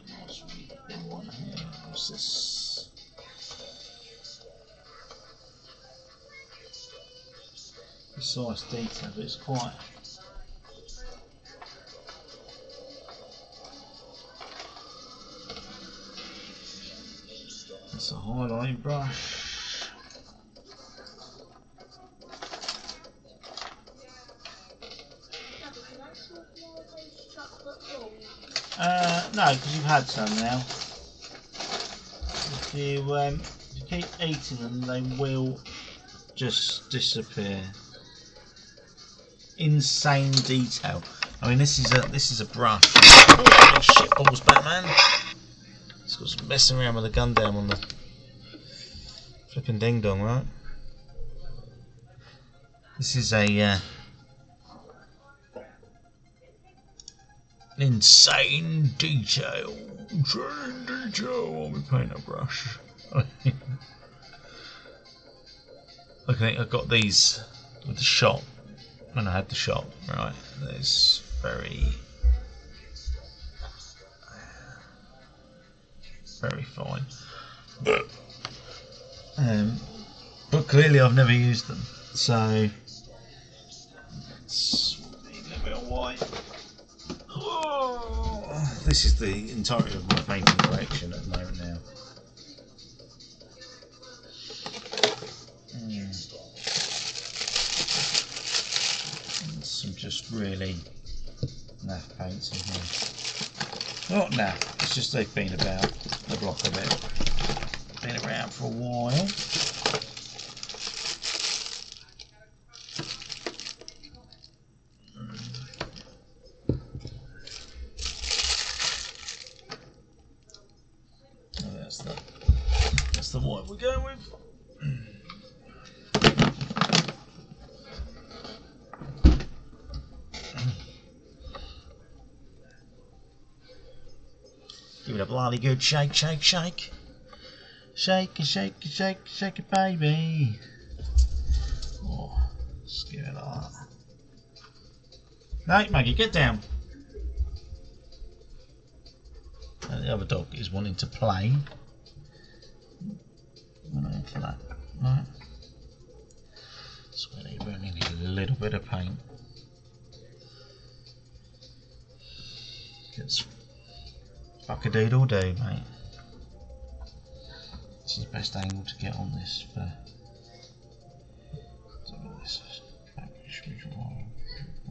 Nice big one here. What's this? Precise detail, but it's quite. It's a highlight brush. No, because you've had some now. If you keep eating them, they will just disappear. Insane detail. I mean, this is a brush. Oh, shit balls, Batman. It's got some messing around with the gun down on the flipping ding dong, right? This is a insane detail. Insane detail on my painter brush. I think I got these with the shop when I had the shop, right? There's very fine, but clearly I've never used them, so it's a little bit of white. Oh, this is the entirety of my painting collection at the moment now. Some just really naff paints in here. Not naff, it's just they've been about the block a bit. Been around for a while. Oh, that's the white we're going with. Give it a bloody good shake, shake, shake. Shake it, shake it, shake it, shake it, baby. Oh, just give it like that. Right, Maggie, get down. And the other dog is wanting to play. We're not in for that. Right. So we only need a little bit of paint. It's fuck-a-doodle do, mate. This is the best angle to get on this for. I'm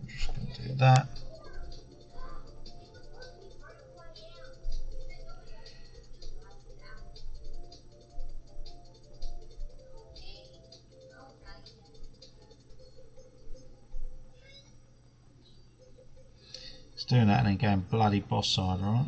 just going to do that. Just doing that and then going bloody boss side, right?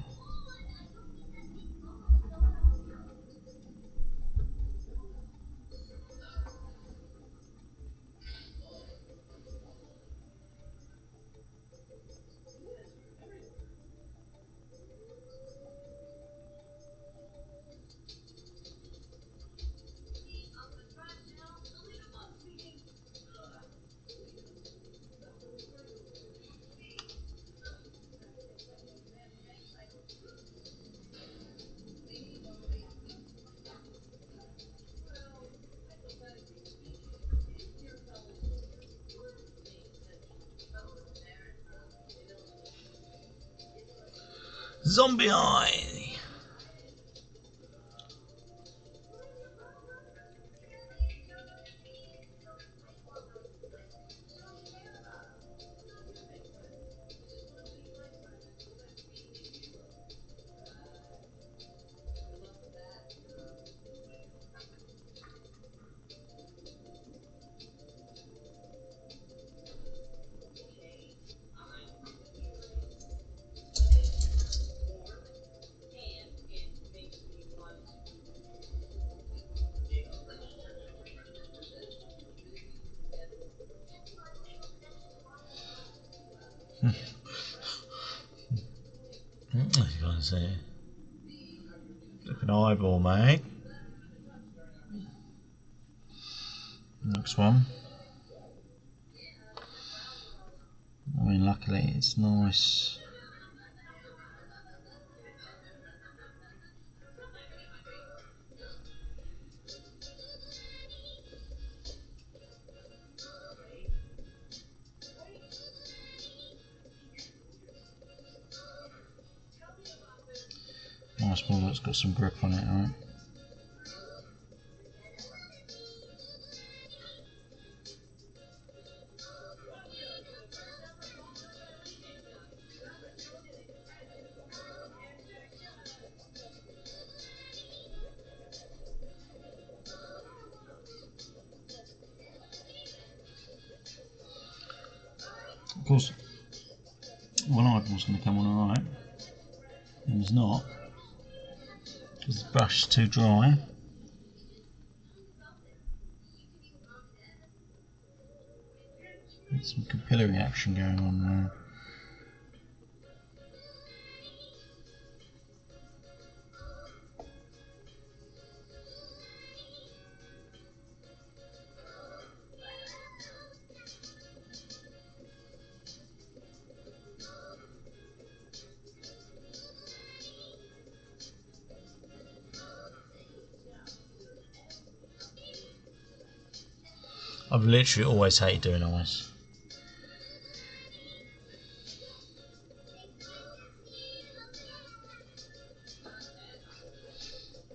Zombie eye! You can't see it. Look an eyeball, mate. Next one. I mean, luckily it's nice. Nice ball that's got some grip on it, right? Of course, one eyeball's going to come on alright, and it's not, because the brush is too dry. There's some capillary action going on there. I've literally always hated doing eyes.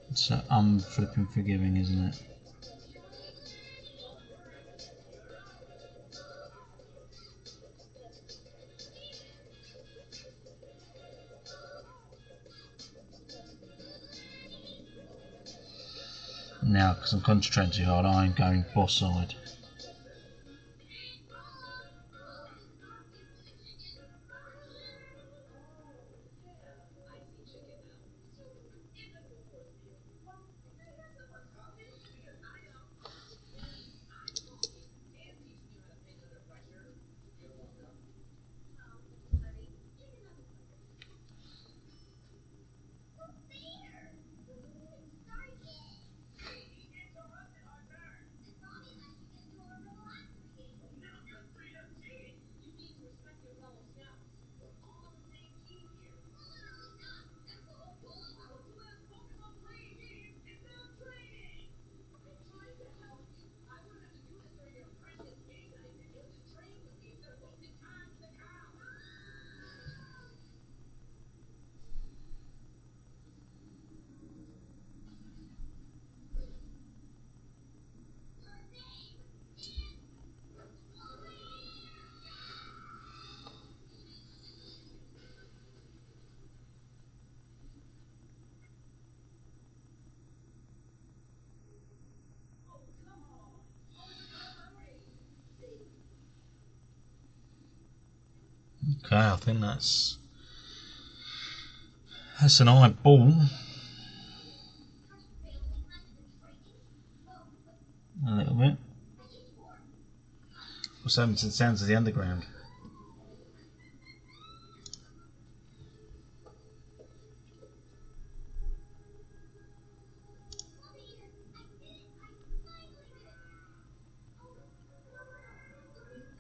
It's flipping forgiving, isn't it? Now, because I'm concentrating too hard, I'm going boss side. Okay, I think that's an eyeball. A little bit. What's happened to the sounds of the underground?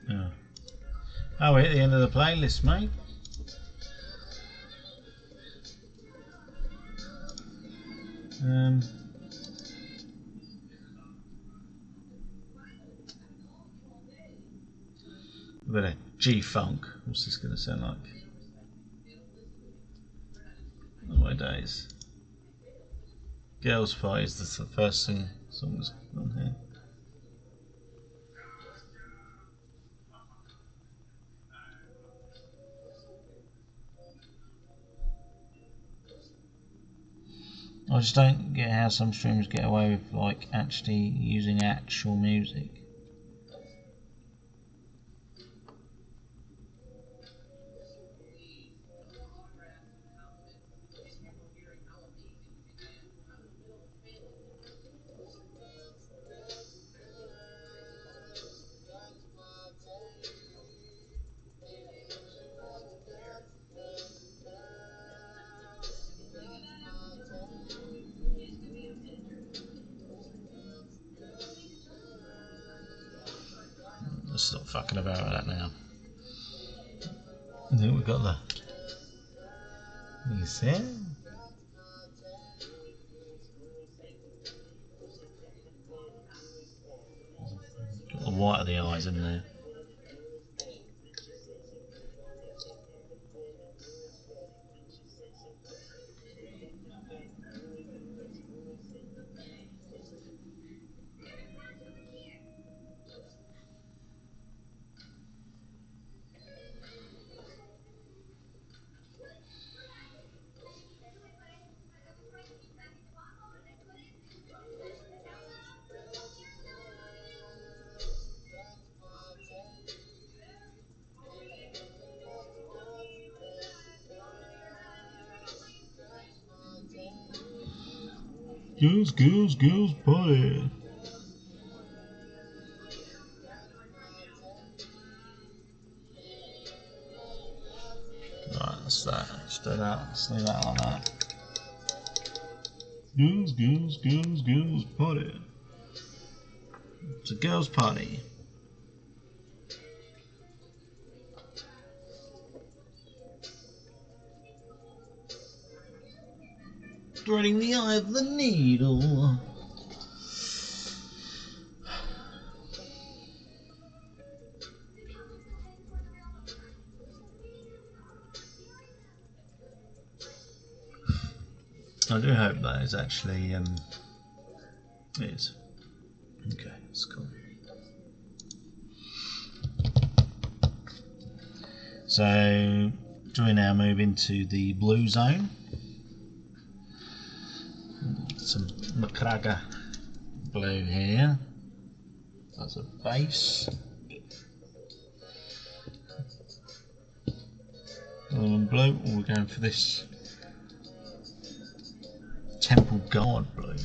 Yeah. Oh, we're at the end of the playlist, mate. A bit of G-Funk. What's this going to sound like? Oh my days. Girls' Party is the first song that's on here. I just don't get how some streamers get away with like actually using actual music. Let's stop fucking about with that now. I think we've got the. You see it? Got the white of the eyes in there. Girls, party. Right, that's that. Let's do that. Let's leave that like that. Girls, party. It's a girls' party. Threading the eye of the needle. I do hope that is actually it is. Okay, that's cool. So do we now move into the blue zone? Some McCraga blue here. That's a base. Blue, or we're going for this Temple Guard blue,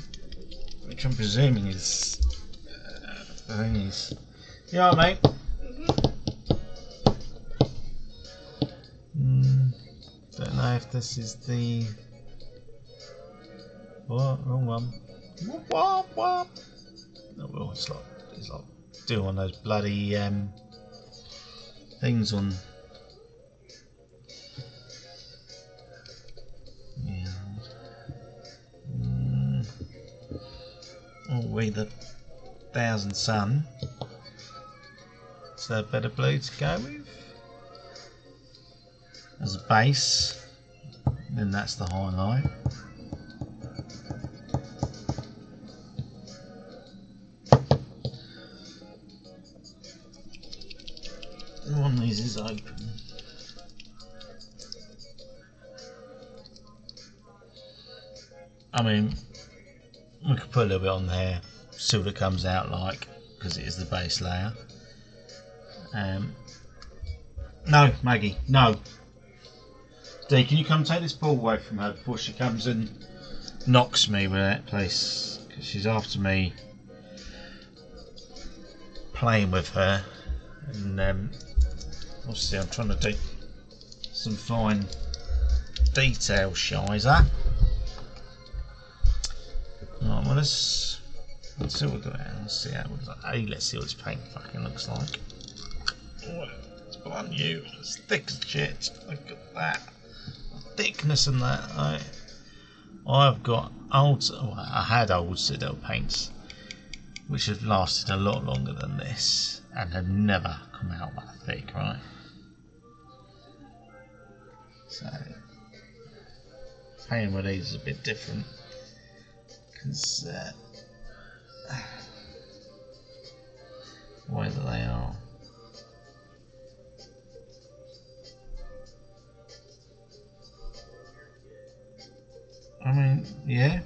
which I'm presuming is the thing is. You alright, mate? Don't know if this is the. What? Wrong one. Whoop. Oh well, it's like doing one of those bloody things on. Yeah. Oh, we the Thousand Sun. So a better blue to go with as a base. Then that's the highlight. One of these is open. I mean, we could put a little bit on there, see what it comes out like, because it is the base layer. No, Maggie, no. Dee, can you come take this ball away from her before she comes and knocks me with it, please? Because she's after me playing with her. And obviously I'm trying to do some fine detail, Shizer. Right, well let's see what we've got here. Let's see how it looks like. Hey, let's see what this paint fucking looks like. Oh, it's brand new. It's thick as shit. Look at that. The thickness and that. I've got old. Well, I had old Citadel paints, which have lasted a lot longer than this and have never come out that thick, right? So painting with these is a bit different because the way that they are. I mean, yeah,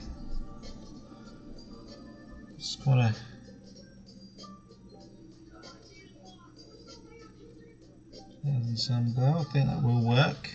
it's quite a I think that will work.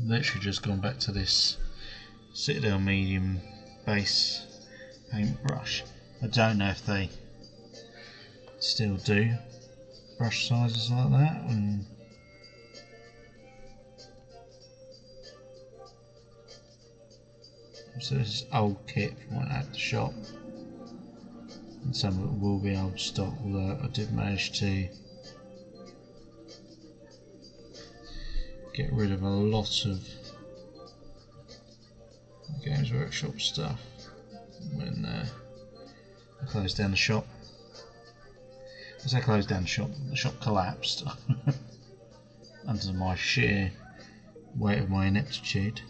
Literally just gone back to this Citadel medium base paintbrush. I don't know if they still do brush sizes like that. And so this is old kit from when I had the shop, and some of it will be old stock, although I did manage to get rid of a lot of Games Workshop stuff when I closed down the shop. As I closed down the shop collapsed under my sheer weight of my ineptitude.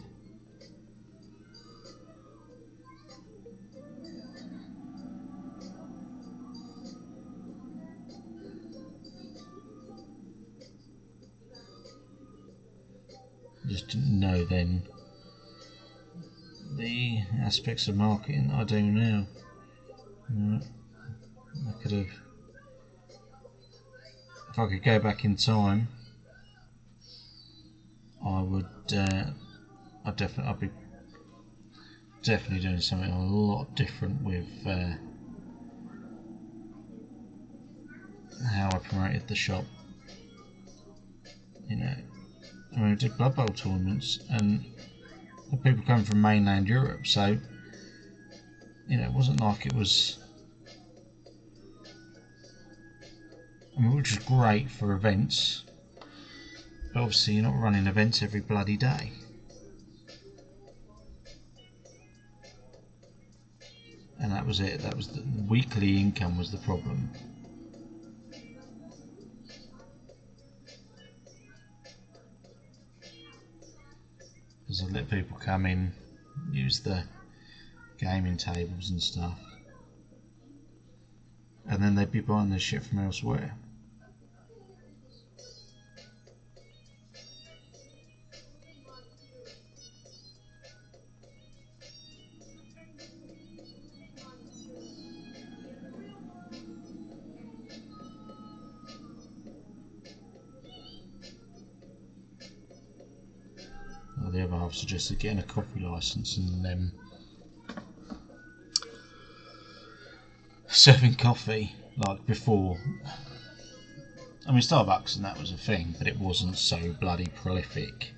Just didn't know then the aspects of marketing that I do now. I could have, if I could go back in time, I would. I'd be definitely doing something a lot different with how I promoted the shop. You know. I mean, I did Blood Bowl tournaments and people coming from mainland Europe, so you know, it wasn't like it was. I mean, which is great for events, but obviously you're not running events every bloody day. And that was it. That was the weekly income was the problem. Because I let people come in, use the gaming tables and stuff, and then they'd be buying their shit from elsewhere. The other half suggested getting a coffee license and serving coffee like before. I mean, Starbucks and that was a thing, but it wasn't so bloody prolific.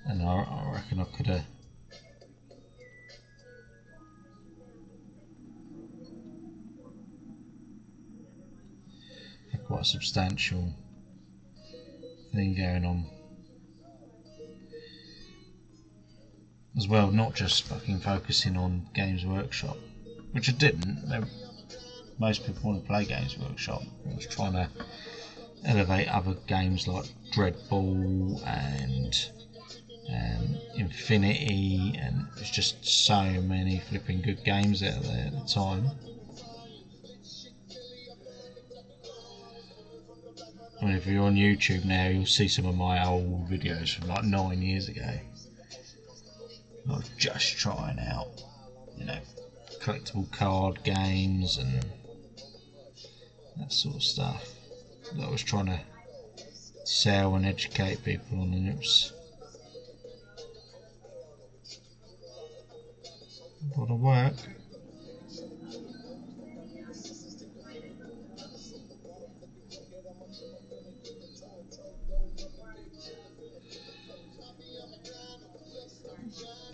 And I reckon I could have had quite a substantial thing going on. As well, not just fucking focusing on Games Workshop, which I didn't. Most people want to play Games Workshop. I was trying to elevate other games like Dreadball and Infinity, and there's just so many flipping good games out there at the time. I mean, if you're on YouTube now, you'll see some of my old videos from like 9 years ago. I was just trying out, you know, collectible card games and that sort of stuff that I was trying to sell and educate people on, and it was a lot of work.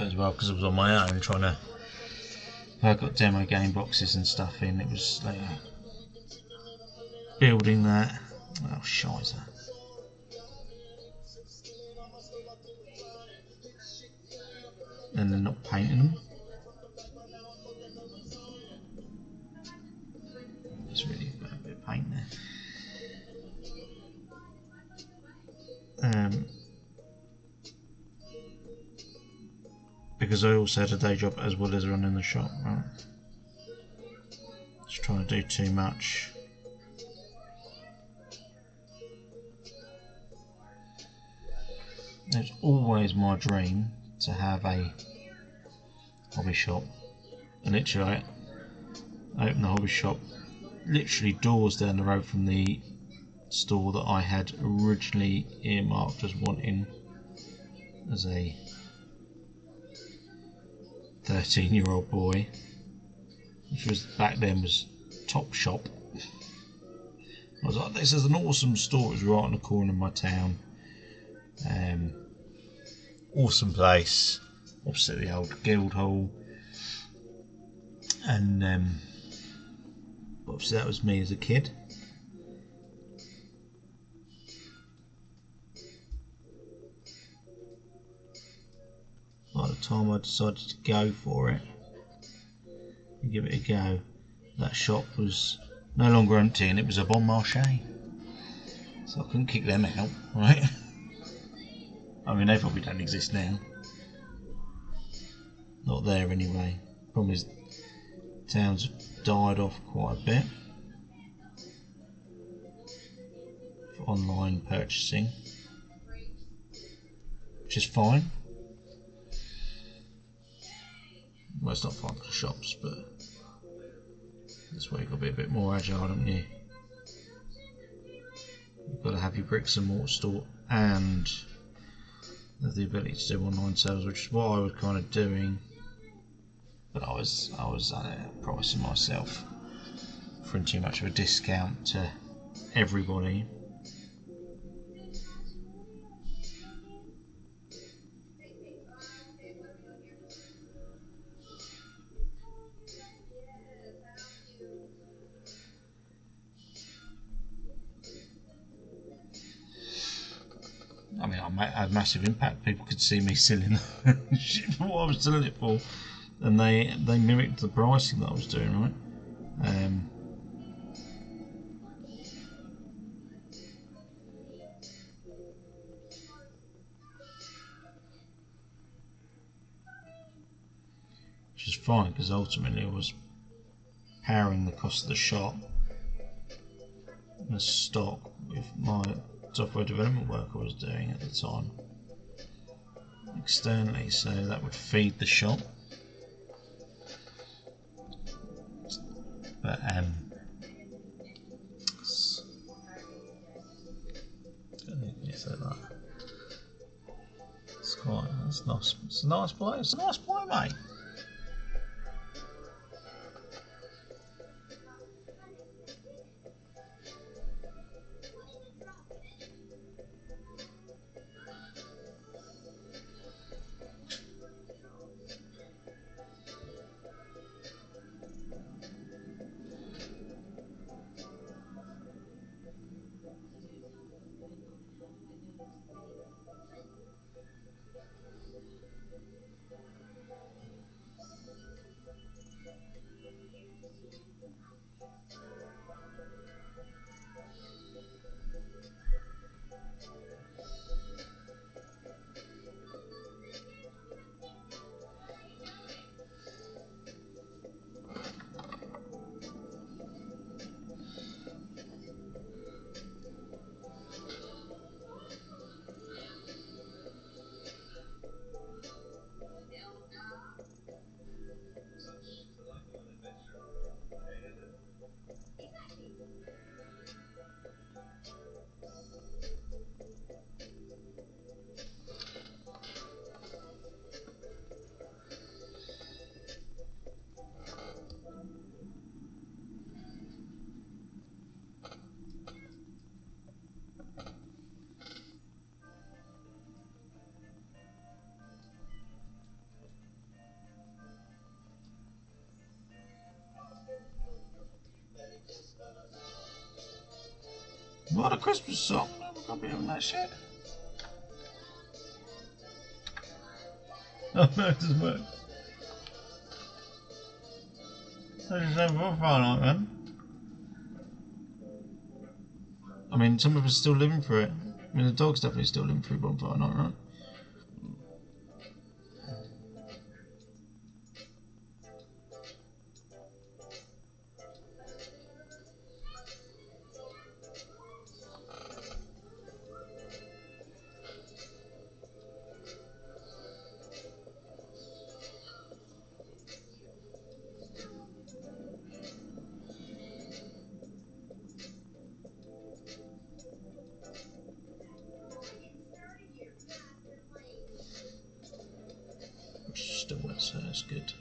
As well, because I was on my own trying to. I got demo game boxes and stuff in. It was like building that. Oh, shizer. And then not painting them. It's really a bit of paint there. Because I also had a day job as well as running the shop, right? Just trying to do too much. It's always my dream to have a hobby shop. And literally, I opened the hobby shop literally doors down the road from the store that I had originally earmarked as wanting as a 13-year-old boy, which was back then was Top Shop. I was like, this is an awesome store. It was right on the corner of my town. Awesome place, opposite the old Guildhall. And obviously that was me as a kid. By the time I decided to go for it and give it a go, that shop was no longer empty and it was a Bon Marché. So I couldn't kick them out, right? I mean, they probably don't exist now. Not there anyway. Problem is, towns have died off quite a bit for online purchasing, which is fine. Well, it's not fine for the shops, but that's why you've got to be a bit more agile, haven't you? You've got to have your bricks and mortar store and have the ability to do online sales, which is what I was kind of doing. But I was pricing myself for too much of a discount to everybody. I mean, I had a massive impact. People could see me selling shit for what I was selling it for, and they mimicked the pricing that I was doing, right? Which is fine, because ultimately I was powering the cost of the shop and stock with my software development work I was doing at the time externally, so that would feed the shop. But it's nice. It's a nice place. It's a nice boy, mate. What a Christmas song! We're gonna be having that shit. Oh no, it doesn't work. I just have Bonfire Night, man. I mean, some of us are still living through it. I mean, the dog's definitely still living through Bonfire Night, right? Still wet, so that's good.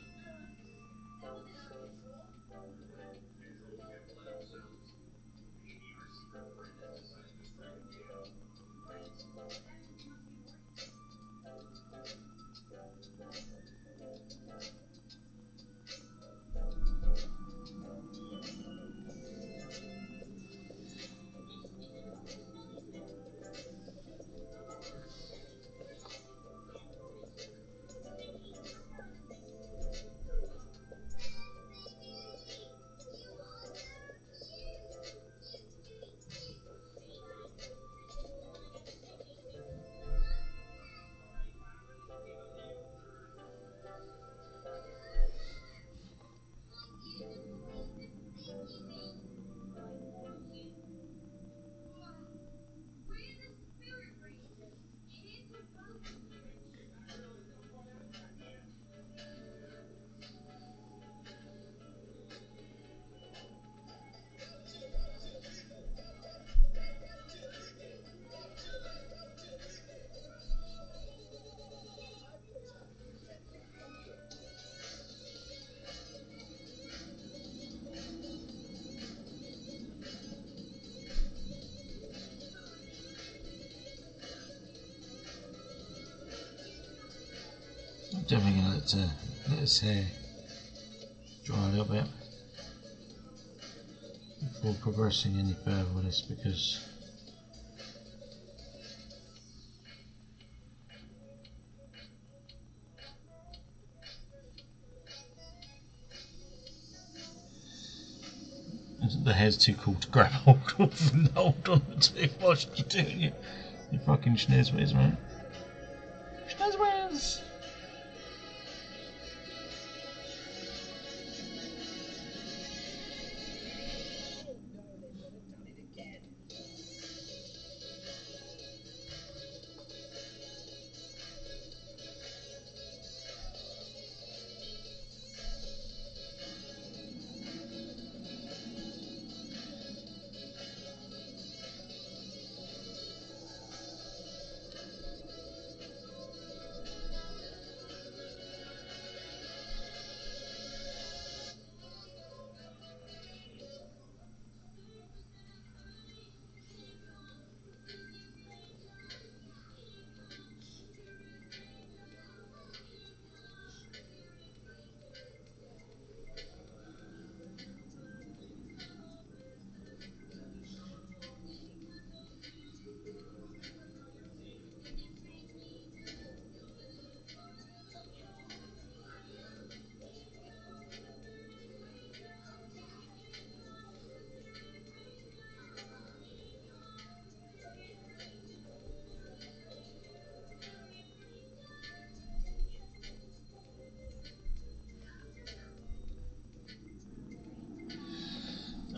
I'm definitely going to let his hair dry a little bit before progressing any further with this, because the hair's too cool to grab hold of and hold on to whilst you're doing your fucking schnizzwiz, right? Schnizzwiz!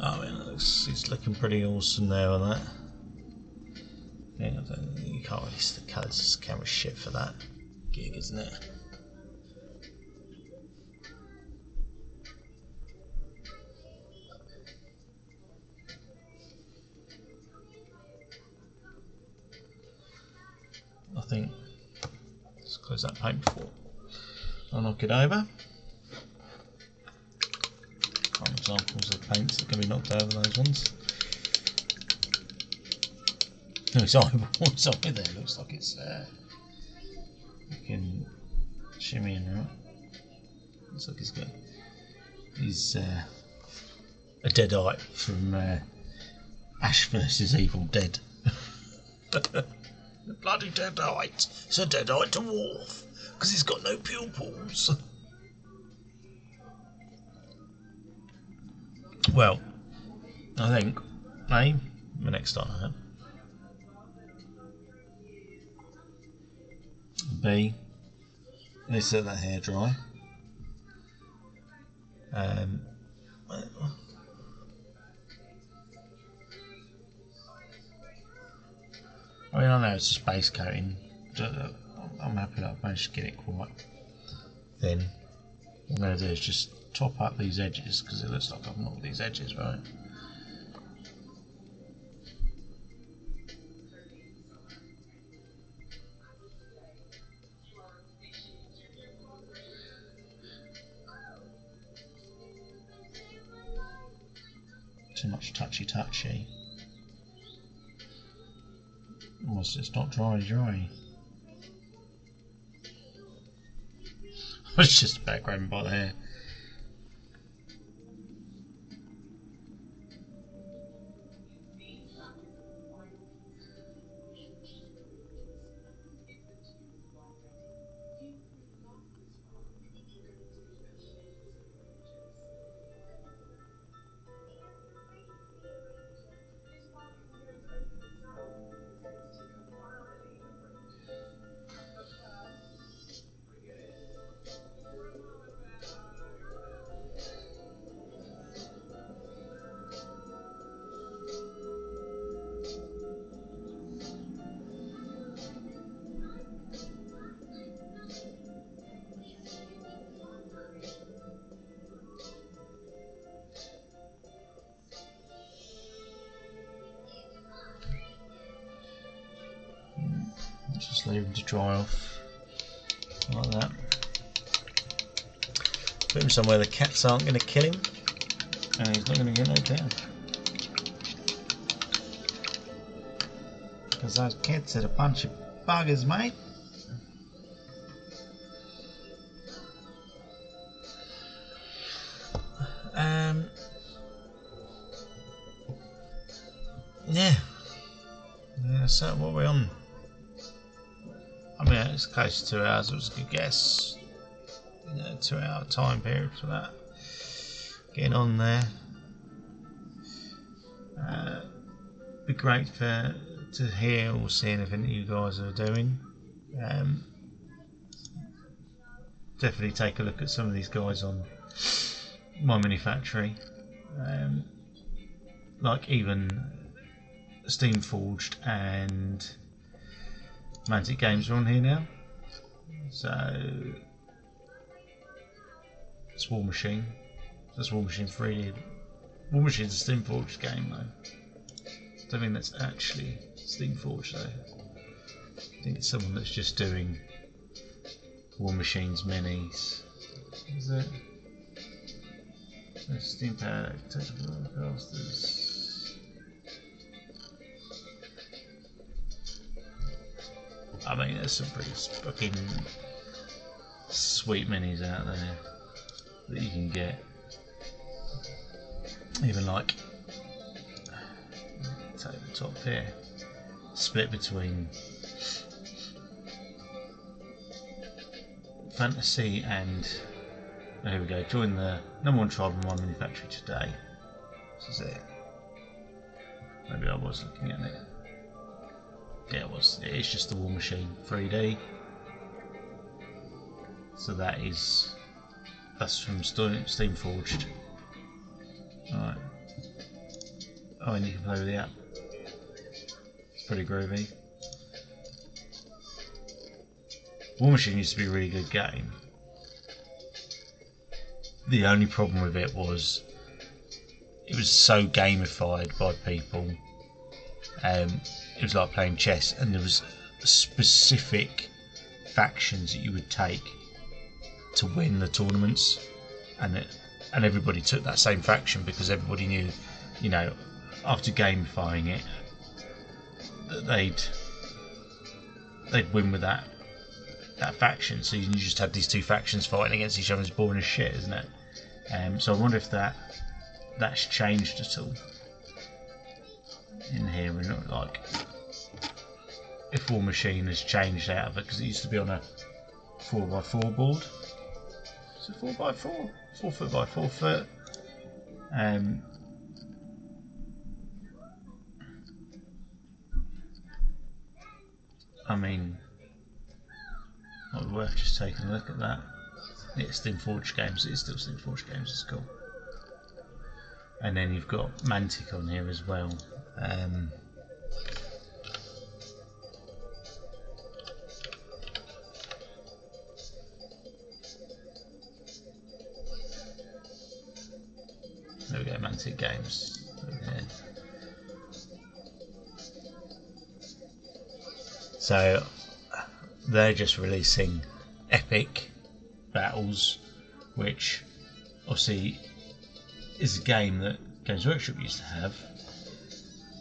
Oh, I mean, it's looking pretty awesome there on that. Yeah, you can't really see the colours, it's camera shit for that gig, isn't it? I think let's close that paint before I knock it over. Prime examples of paints that can be knocked over, those ones. His eyeballs on it there, looks like it's fucking shimmying now. Looks like he's a dead eye from Ash versus Evil Dead. The bloody deadite. It's a deadite dwarf because he's got no pupils. Well, I think A, my next time. B, let's let that hair dry. I mean, I know it's a space coating. I'm happy that I've managed to get it quite thin. What I'm going to do is just top up these edges because it looks like I've knocked these edges, right? Too much touchy. Almost it's not dry. I was just about grabbing by the hair. Just leave him to dry off like that. Put him somewhere the cats aren't going to kill him, and he's not going to get no down. Because those cats are a bunch of buggers, mate. Yeah. So what are we on? I mean, it's close to 2 hours. It was a good guess. 2 hour time period for that. Getting on there. Be great to hear or see anything that you guys are doing. Definitely take a look at some of these guys on My Mini Factory. Like even Steam Forged and Mantic Games are on here now. So it's War Machine. That's War Machine 3D. War Machine's a Steam Forged game though. I don't think that's actually Steam Forged though. I think it's someone that's just doing War Machine's minis. Is it? Steam Power Technical Casters. I mean, there's some pretty fucking sweet minis out there that you can get. Even like tabletop here, split between fantasy and here we go. Join the #1 tribe in My Mini Factory today. This is it. Maybe I was looking at it. Yeah, it was. It is just the War Machine 3D. So that's from Steam Forged. Alright. Oh, and you can play with the app. It's pretty groovy. War Machine used to be a really good game. The only problem with it was it was so gamified by people. It was like playing chess, and there was specific factions that you would take to win the tournaments, and everybody took that same faction because everybody knew, you know, after gamifying it, that they'd win with that faction. So you just had these two factions fighting against each other. It's boring as shit, isn't it? So I wonder if that's changed at all. in here, and like if War Machine has changed out of it, because it used to be on a 4x4 board. Is it 4x4? 4 foot by 4 foot. I mean, might be worth just taking a look at that. It's Steamforged Games. It's still Steamforged Games. It's cool. And then you've got Mantic on here as well. There we go, Mantic Games. Okay. So they're just releasing epic battles, which obviously is a game that Games Workshop used to have,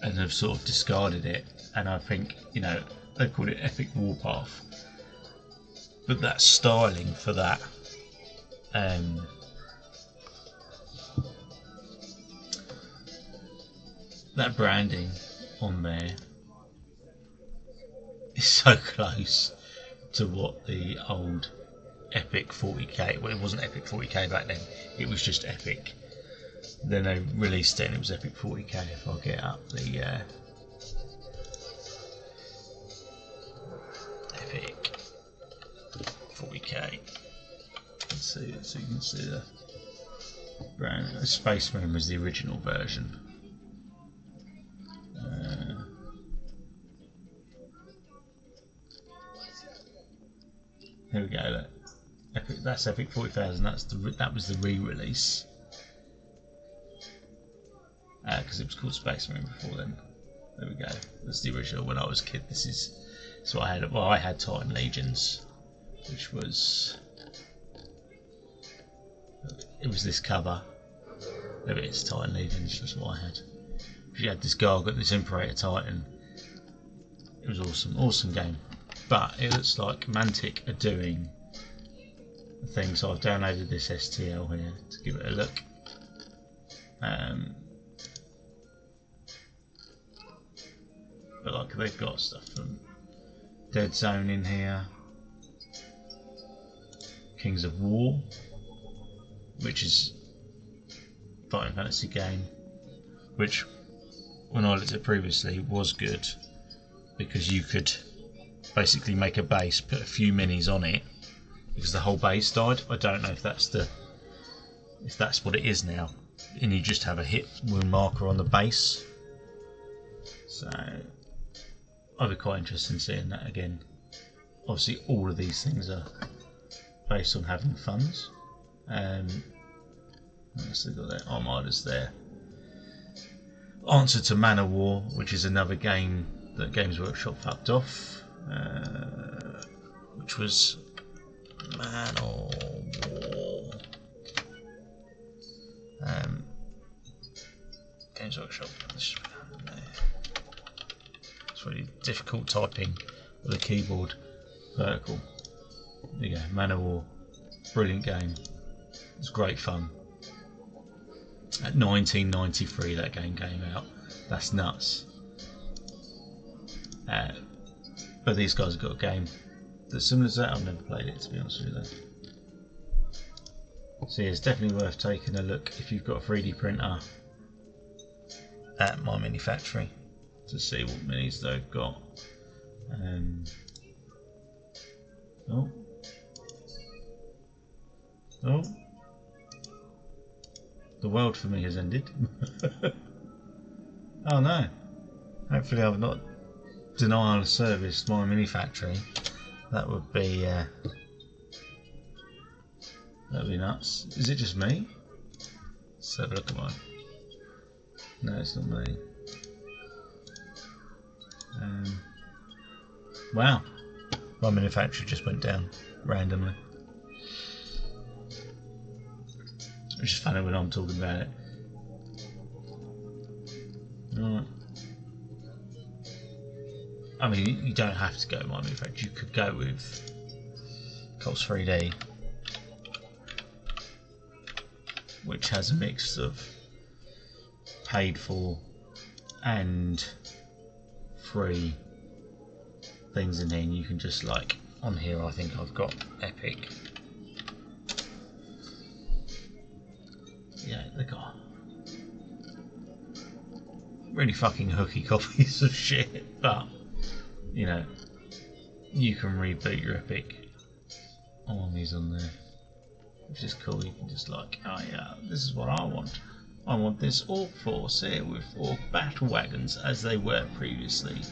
and have sort of discarded it. And I think, you know, they called it Epic Warpath, but that styling for that, that branding on there is so close to what the old Epic 40k, well, it wasn't Epic 40k back then, it was just Epic. Then they released it and it was Epic 40k. If I get up the Epic 40k, let's see it so you can see the brand. Space Marine was the original version. Here we go. Look. Epic, that's Epic 40,000. That was the re-release, because it was called Space Marine before then. There we go. That's the original. When I was a kid, this is what I had. Well, I had Titan Legions, which was, it was this cover. There it is, Titan Legions. That's what I had. You had this Gargant, this Imperator Titan. It was awesome, awesome game. But it looks like Mantic are doing a thing, so I've downloaded this STL here to give it a look. But like, they've got stuff from Dead Zone in here, Kings of War, which is a fighting fantasy game, which when I looked at previously was good, because you could basically make a base, put a few minis on it, because the whole base died. I don't know if that's what it is now, and you just have a hit wound marker on the base. So I'd be quite interested in seeing that again. Obviously all of these things are based on having funds. So they've got their armadas there. Answer to Man of War, which is another game that Games Workshop fucked off, which was Man of War. Games Workshop. It's really difficult typing with a keyboard vertical. There you go, Man of War. Brilliant game. It's great fun. At 1993 that game came out. That's nuts. But these guys have got a game that's similar to that. I've never played it, to be honest with you. So yeah, it's definitely worth taking a look if you've got a 3D printer at My Mini Factory to see what minis they've got. Oh, the world for me has ended. Oh no, hopefully I've not denial of service My Mini Factory. That would be that'd be nuts. Is it just me? Let's have a look at mine. No, it's not me. Wow, My Mini Factory just went down randomly. It's just funny when I'm talking about it. Right. I mean, you don't have to go My Mini Factory. You could go with Coles 3D, which has a mix of paid for and 3 things in here, and you can just like on here. I think I've got epic. Yeah, they got really fucking hooky copies of shit, but you know, you can reboot your epic armies on there, which is cool. You can just like, oh yeah, this is what I want. I want this orc force here with orc battle wagons as they were previously.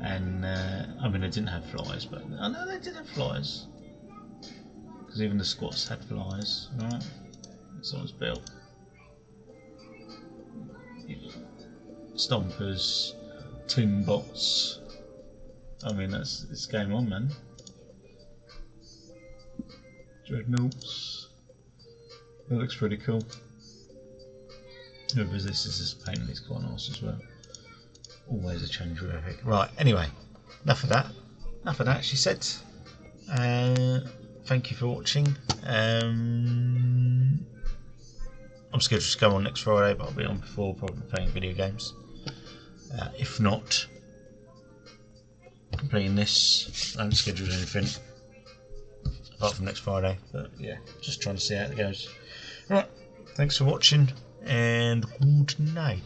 And I mean, they didn't have flies, but I know they did have flies, because even the squats had flies, right? Someone's built stompers, tin bots. I mean, it's game on, man. Dreadnoughts. It looks pretty cool. Whoever this is painting these quite nice as well. Always a change with epic. Right, anyway, enough of that. Enough of that, she said. Thank you for watching. I'm scheduled to go on next Friday, but I'll be on before, probably playing video games. If not, completing this. I haven't scheduled anything apart from next Friday, but yeah, just trying to see how it goes. Right, thanks for watching, and good night.